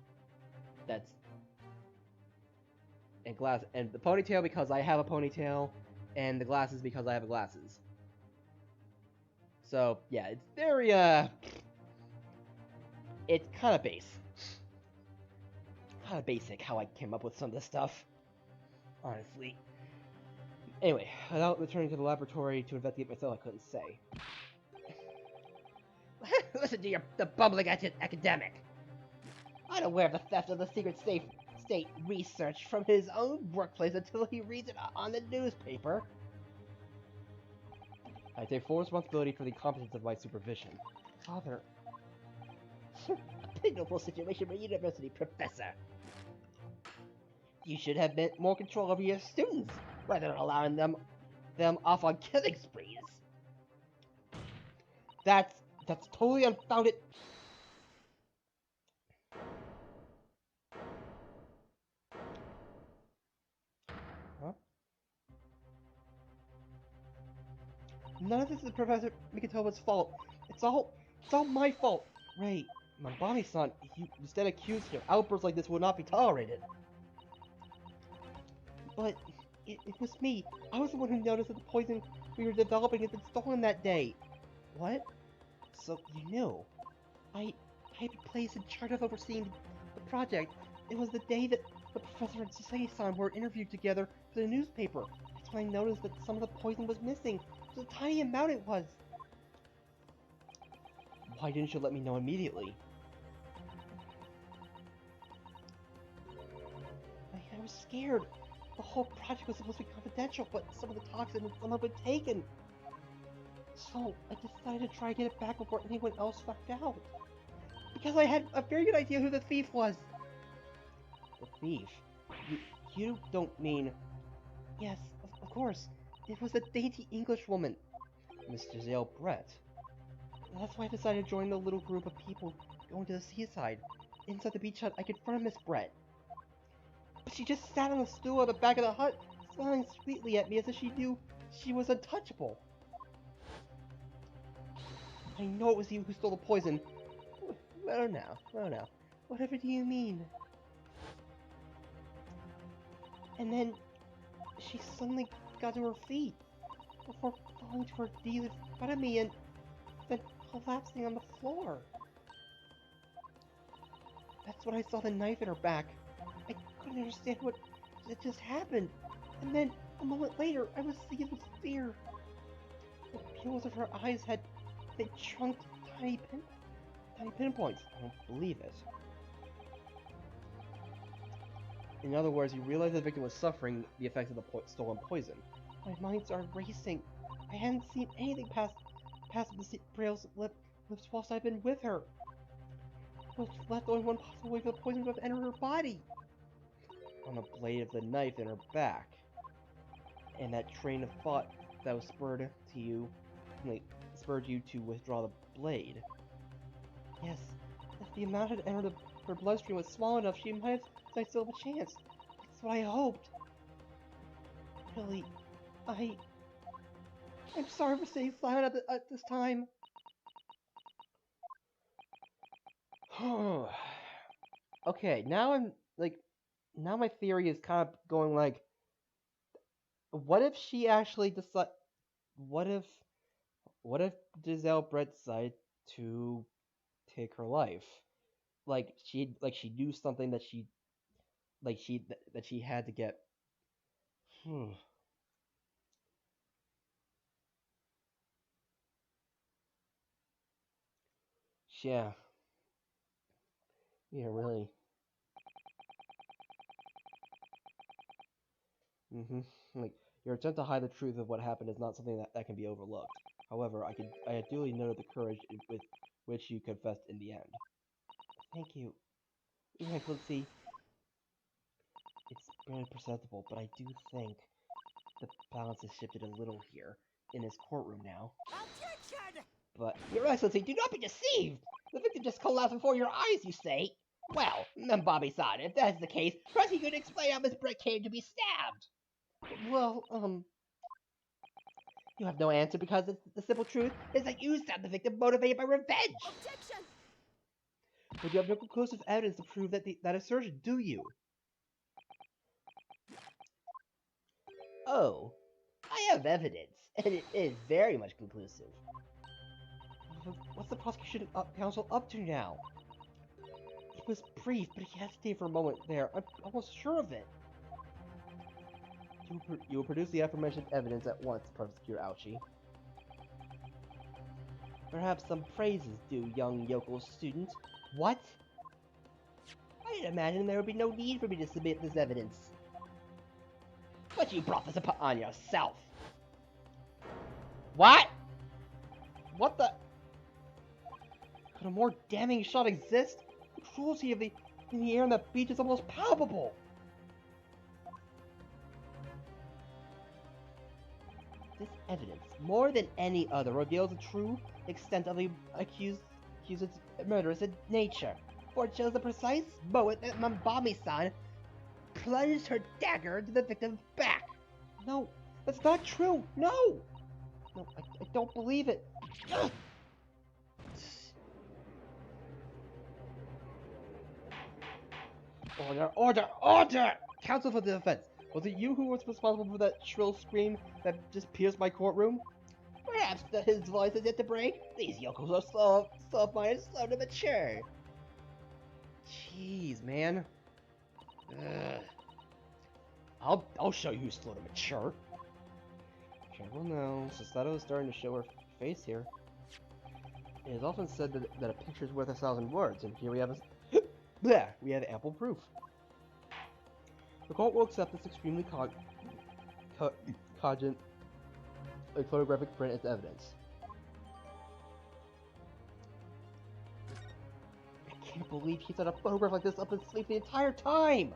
And the ponytail because I have a ponytail, and the glasses because I have glasses. So yeah, it's very it's kind of basic how I came up with some of this stuff, honestly. Anyway, without returning to the laboratory to investigate myself, I couldn't say. Listen to the bumbling academic. Unaware of the theft of the secret state research from his own workplace until he reads it on the newspaper. I take full responsibility for the incompetence of my supervision. Father. A pitiful situation for a university professor. You should have been more control over your students, rather than allowing them off on killing sprees. That's totally unfounded. Huh? None of this is Professor Mikitoba's fault. It's all my fault. Right, Mamami-san, you instead accused him. Outbursts like this will not be tolerated. But it was me. I was the one who noticed that the poison we were developing had been stolen that day. What? So you knew? I had been placed in charge of overseeing the project. It was the day that the professor and Sasagi-san were interviewed together for the newspaper. That's when I noticed that some of the poison was missing. Just a tiny amount it was. Why didn't you let me know immediately? I was scared. The whole project was supposed to be confidential, but some of the toxin had somehow been taken. So, I decided to try to get it back before anyone else found out. Because I had a very good idea who the thief was. The thief? You don't mean... Yes, of course. It was the dainty English woman, Miss Giselle Brett. That's why I decided to join the little group of people going to the seaside. Inside the beach hut, I confronted Miss Brett. But she just sat on the stool at the back of the hut, smiling sweetly at me as if she knew she was untouchable. I know it was you who stole the poison. Oh no. Whatever do you mean? And then she suddenly got to her feet before falling to her knees in front of me and then collapsing on the floor. That's when I saw the knife in her back. I couldn't understand what just happened. And then, a moment later, I was seized with fear. The pupils of her eyes they shrunk to tiny pinpoints. I don't believe it. In other words, you realize the victim was suffering the effects of the stolen poison. My mind started racing. I hadn't seen anything past Miss Braille's lips whilst I've been with her. There was left only one possible way for the poison to have entered her body. On the blade of the knife in her back. And that train of thought that was spurred you to withdraw the blade. Yes, if the amount had entered her bloodstream was small enough, she might have still have a chance. That's what I hoped. Really, I'm sorry for staying silent at this time. Okay, now now my theory is kind of going like, what if she actually what if Giselle Brett decided to take her life? Like she knew something that she had to get. Yeah. Yeah, really. Like, your attempt to hide the truth of what happened is not something that can be overlooked. However, I duly noted the courage with which you confessed in the end. Thank you. Your Excellency, it's barely perceptible, but I do think the balance has shifted a little here in his courtroom now. Objection! But, Your Excellency, do not be deceived! The victim just collapsed before your eyes, you say? Well, Bobby-san, if that's the case, perhaps you could explain how Miss Brett came to be stabbed. Well, you have no answer because the simple truth is that you stabbed the victim motivated by revenge! Objection! But you have no conclusive evidence to prove that assertion, do you? Oh, I have evidence, and it is very much conclusive. What's the prosecution counsel up to now? It was brief, but he hesitated for a moment there. I'm almost sure of it. You will produce the aforementioned evidence at once, Prosecutor Ouchie. Perhaps some praises due, young yokel student. What? I didn't imagine there would be no need for me to submit this evidence. But you brought this upon yourself. What? What the? Could a more damning shot exist? The cruelty in the air on that beach is almost palpable. This evidence, more than any other, reveals the true extent of the accused's murderous nature, for it shows the precise moment that Mamami-san plunged her dagger into the victim's back. No, that's not true. No, I don't believe it. Ugh. Order! Counsel for the defense. Was it you who was responsible for that shrill scream that just pierced my courtroom? perhaps his voice is yet to break? These yokels are soft-minded, slow to mature. Jeez, man. Ugh. I'll show you who's slow to mature. Careful now, Susato is starting to show her face here. It is often said that a picture is worth 1,000 words, and here we have we have ample proof. The court will accept this extremely cogent photographic print as evidence. I can't believe he's had a photograph like this up his sleeve the entire time!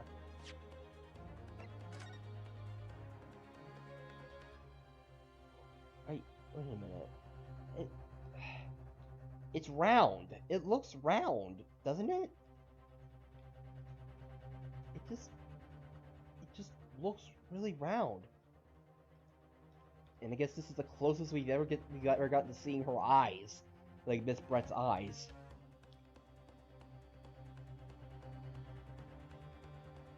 Wait a minute. It's round. It looks round, doesn't it? It just looks really round. And I guess this is the closest we've ever gotten to seeing her eyes, like Miss Brett's eyes.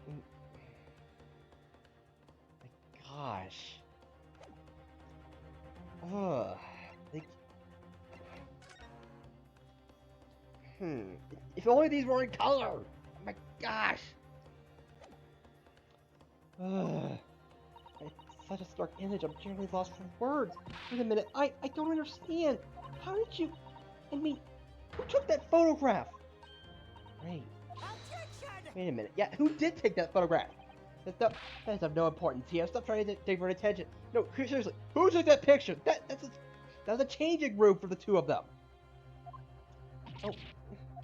My gosh. Ugh. Like, if only these were in color! Oh my gosh! Ugh. It's such a stark image, I'm generally lost for words. Wait a minute, I don't understand. How did you... I mean, who took that photograph? Wait. Wait a minute. Yeah, who did take that photograph? That is of no importance here. Stop trying to divert attention. No, seriously, who took that picture? That was a changing room for the two of them. Oh.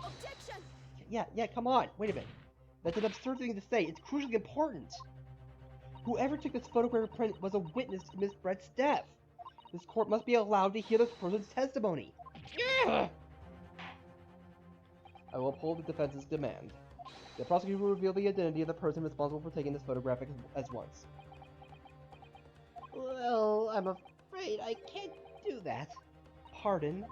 Objection! Yeah, come on. Wait a minute. That's an absurd thing to say. It's crucially important. Whoever took this photographic print was a witness to Miss Brett's death. This court must be allowed to hear this person's testimony. Yeah! I will uphold the defense's demand. The prosecutor will reveal the identity of the person responsible for taking this photograph as once. Well, I'm afraid I can't do that. Pardon?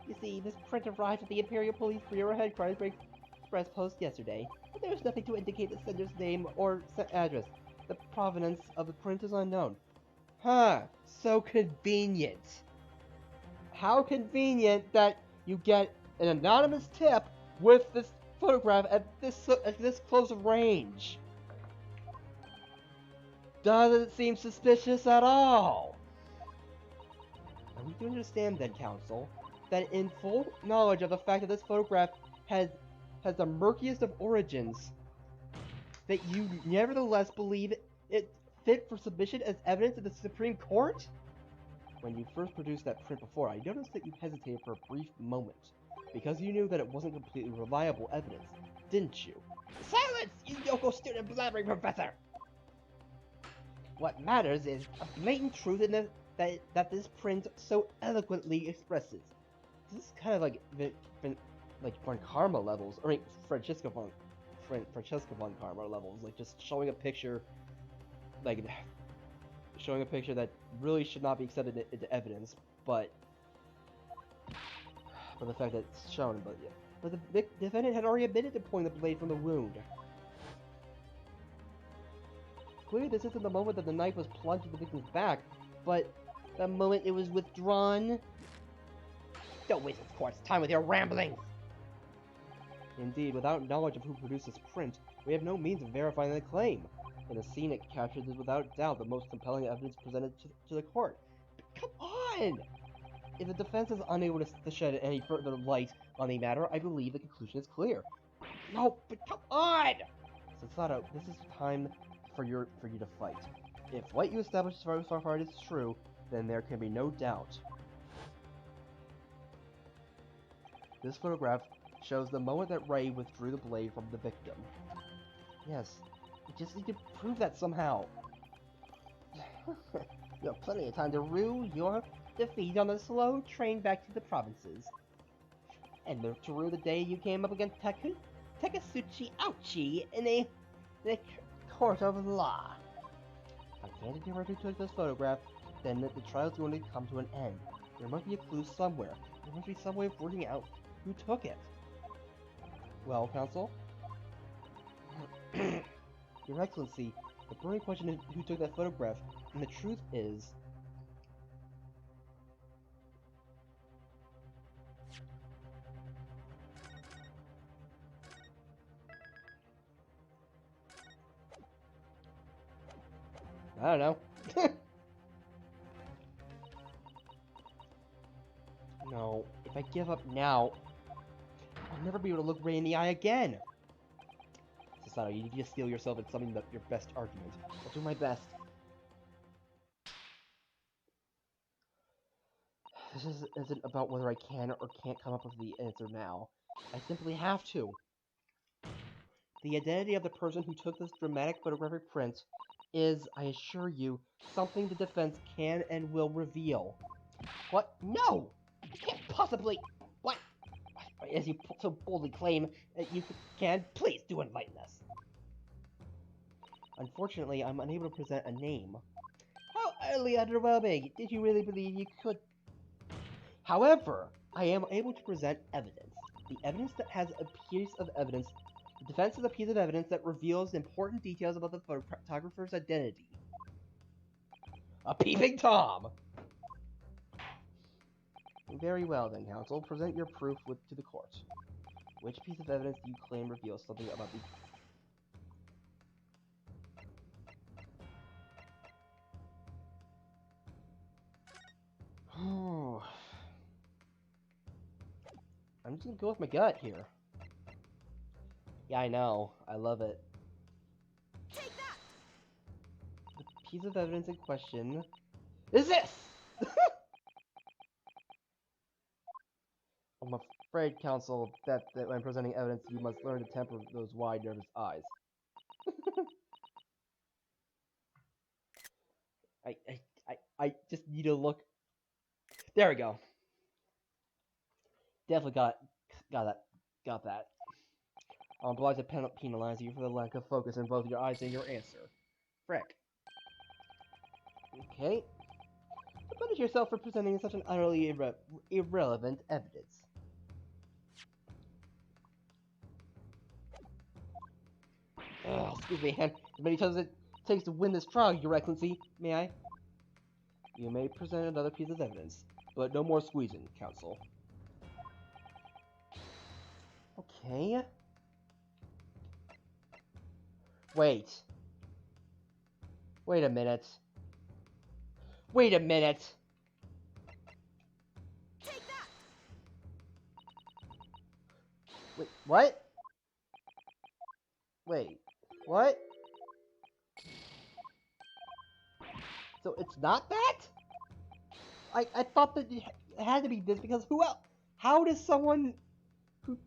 You see, this print arrived at the Imperial Police Bureau headquarters Express Post yesterday, but there's nothing to indicate the sender's name or address. The provenance of the print is unknown. Huh, so convenient. How convenient that you get an anonymous tip with this photograph at this close of range. Doesn't seem suspicious at all. And we do understand then, counsel, that in full knowledge of the fact that this photograph has the murkiest of origins, that you nevertheless believe it fit for submission as evidence in the Supreme Court? When you first produced that print before, I noticed that you hesitated for a brief moment, because you knew that it wasn't completely reliable evidence, didn't you? Silence, you Yoko student blabbering professor! What matters is a blatant truth in that this print so eloquently expresses. This is kind of like von Karma levels, or Francesca von Karma levels, like just showing a picture, that really should not be accepted into evidence, but the fact that it's shown, but the defendant had already admitted to pointing the blade from the wound. Clearly this isn't the moment that the knife was plunged into the victim's back, but the moment it was withdrawn. Don't waste this court's time with your ramblings! Indeed, without knowledge of who produced this print, we have no means of verifying the claim. In a scene it captures is without doubt the most compelling evidence presented to the court. But come on! If the defense is unable to shed any further light on the matter, I believe the conclusion is clear. No, but come on! Susato, this is time for you to fight. If what you established so far is true, then there can be no doubt. This photograph shows the moment that Ray withdrew the blade from the victim. Yes, you just need to prove that somehow. You have plenty of time to rue your defeat on the slow train back to the provinces. And to rue the day you came up against Takasuchi Ouchi in a court of law. I can't determine who took this photograph, then the trial's going to come to an end. There must be a clue somewhere. There must be some way of working out who took it. Well, counsel? Your Excellency, the burning question is who took that photograph, and the truth is... I don't know. No, if I give up now, I'll never be able to look Ray in the eye again. Sasato, you need to steel yourself at something that your best argument. I'll do my best. This isn't about whether I can or can't come up with the answer now. I simply have to. The identity of the person who took this dramatic photographic print is, I assure you, something the defense can and will reveal. What? No! You can't possibly... What? As you so boldly claim that you can, please do enlighten us. Unfortunately, I'm unable to present a name. How utterly underwhelming! Did you really believe you could... However, I am able to present evidence. The evidence that has a piece of evidence. The defense is a piece of evidence that reveals important details about the photographer's identity. A peeping Tom! Very well then, counsel. Present your proof to the court. Which piece of evidence do you claim reveals something about the... I'm just gonna go with my gut here. Yeah, I know. I love it. Take that! The piece of evidence in question is this! I'm afraid, counsel, that when presenting evidence, you must learn to temper those wide, nervous eyes. I just need to look. There we go. Definitely got that. I'm obliged to penalize you for the lack of focus in both your eyes and your answer. Frick. Okay. So punish yourself for presenting such an utterly irrelevant evidence. Excuse me, as many times as it takes to win this trial, Your Excellency, may I? You may present another piece of evidence, but no more squeezing, counsel. Okay. Wait. Wait a minute. Wait a minute! Take that! Wait, what? Wait, what? So it's not that? I thought that it had to be this because who else? How does someone who...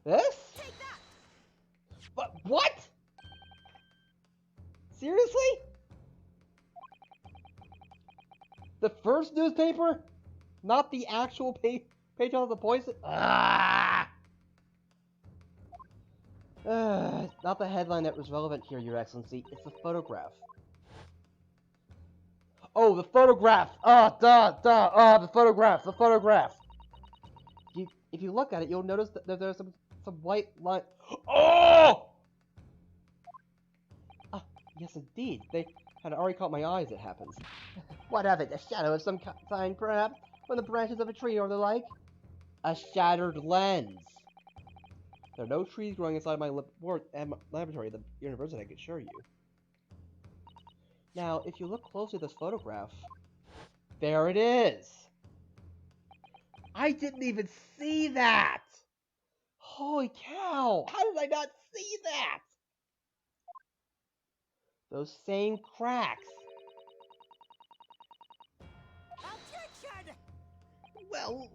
This? Take that! But what? Seriously? The first newspaper? Not the actual page on the poison? It's not the headline that was relevant here, Your Excellency. It's the photograph. Oh, the photograph! The photograph! The photograph! If you look at it, you'll notice that there's some white line. Oh! Ah, yes, indeed. They had already caught my eye as it happens. What of it? A shadow of some kind, perhaps? From the branches of a tree or the like? A shattered lens. There are no trees growing inside my laboratory at the university, I can assure you. Now, if you look closely at this photograph, there it is! I didn't even see that! Holy cow! How did I not see that? Those same cracks. Objection! Well,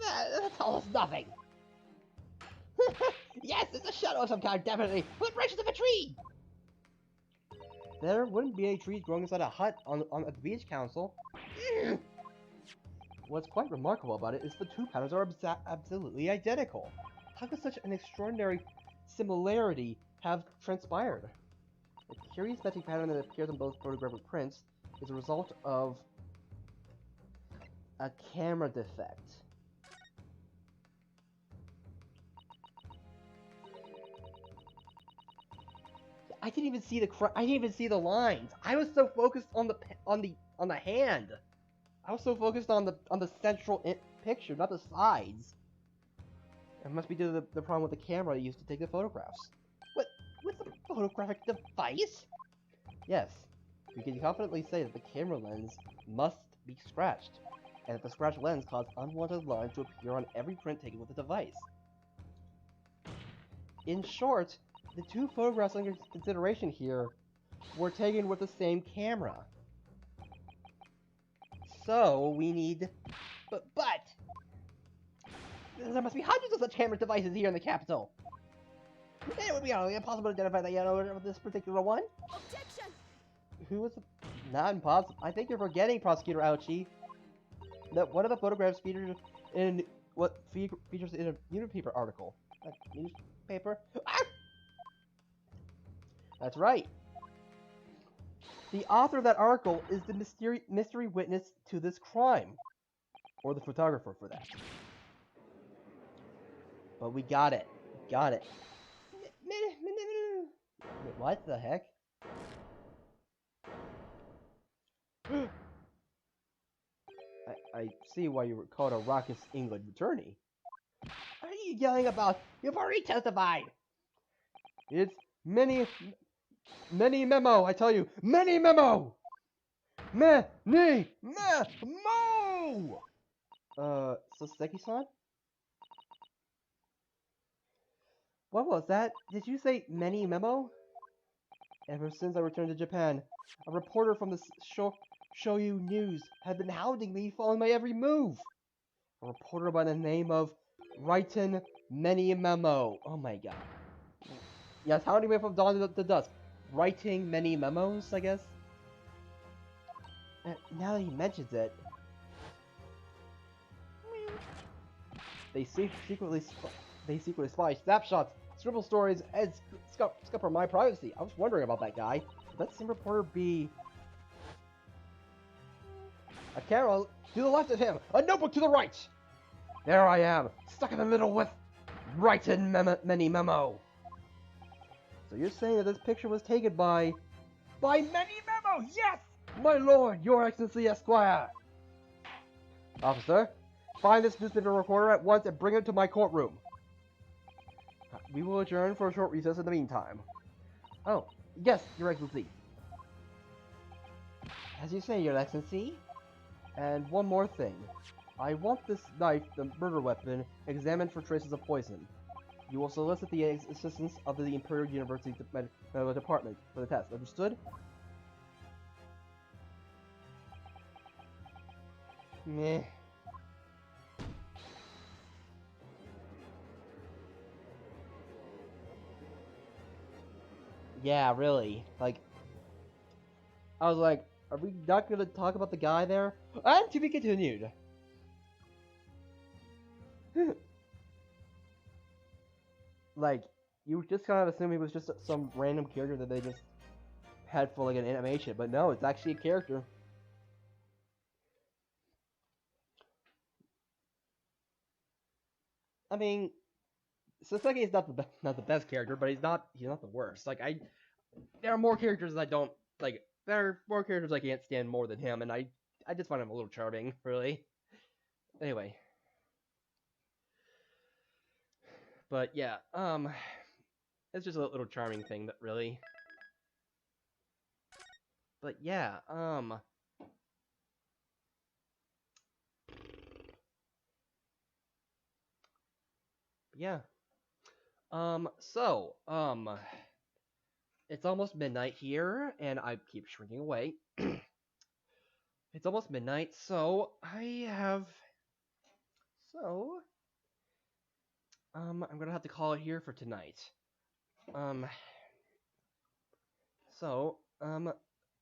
that tells us nothing. Yes, it's a shadow of some kind, definitely. With branches of a tree! There wouldn't be any trees growing inside a hut at the beach, council. What's quite remarkable about it is the two patterns are absolutely identical. How could such an extraordinary similarity have transpired? The curious matching pattern that appears on both photographic prints is a result of a camera defect. I didn't even see I didn't even see the lines. I was so focused on the hand. I was so focused on the central picture, not the sides. It must be due to the problem with the camera I used to take the photographs. What? With the photographic device? Yes. We can confidently say that the camera lens must be scratched, and that the scratched lens caused unwanted lines to appear on every print taken with the device. In short, the two photographs under consideration here were taken with the same camera. So, we need... But... There must be hundreds of such camera devices here in the capital! It would be impossible to identify the owner of this particular one. Objection! Who was the... Not impossible. I think you're forgetting, Prosecutor Ouchie, that one of the photographs featured in... features in a newspaper article. A newspaper? Ah! That's right. The author of that article is the mystery witness to this crime. Or the photographer, for that. But we got it. Got it. Wait, what the heck? I see why you were called a raucous England attorney. What are you yelling about? You've already testified! It's many memo, I tell you! Many memo! Memo! Soseki-san? What was that? Did you say many memo? Ever since I returned to Japan, a reporter from the Shoyu News had been hounding me, following my every move. A reporter by the name of Righton Many Memo. Oh my god. Yes, hounding me from dawn to dusk. Writing many memos, I guess? Now that he mentions it... They secretly spy snapshots, scribble stories, and scupper my privacy. I was wondering about that guy. Would that same reporter be... A camera to the left of him, a notebook to the right! There I am, stuck in the middle with Writing Many Memo. So you're saying that this picture was taken by Many Memo, yes! My lord, your excellency, Esquire! Officer, find this newspaper reporter at once and bring him to my courtroom. We will adjourn for a short recess in the meantime. Oh, yes, your excellency. As you say, your excellency. And one more thing. I want this knife, the murder weapon, examined for traces of poison. You will solicit the assistance of the Imperial University Department for the test. Understood? Meh. Yeah, really. Like, I was like, are we not gonna talk about the guy there? And to be continued. Like, you just kind of assume he was just some random character that they just had for like an animation, but no, it's actually a character. I mean, Saseki is not the best character, but he's not the worst. Like there are more characters I don't like. There are more characters I can't stand more than him, and I just find him a little charming, really. Anyway, but yeah, it's just a little charming thing that really. But yeah, yeah. So, it's almost midnight here, and I keep shrinking away. It's almost midnight, so I'm gonna have to call it here for tonight.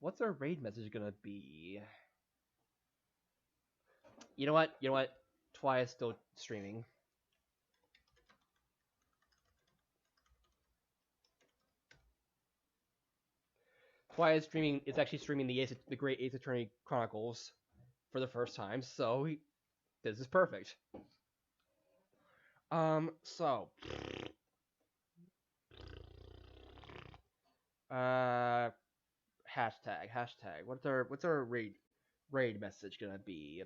What's our raid message gonna be? You know what? Twi is still streaming. Twi is streaming. It's actually streaming the Great Ace Attorney Chronicles for the first time, so this is perfect. So Hashtag. What's our raid message gonna be?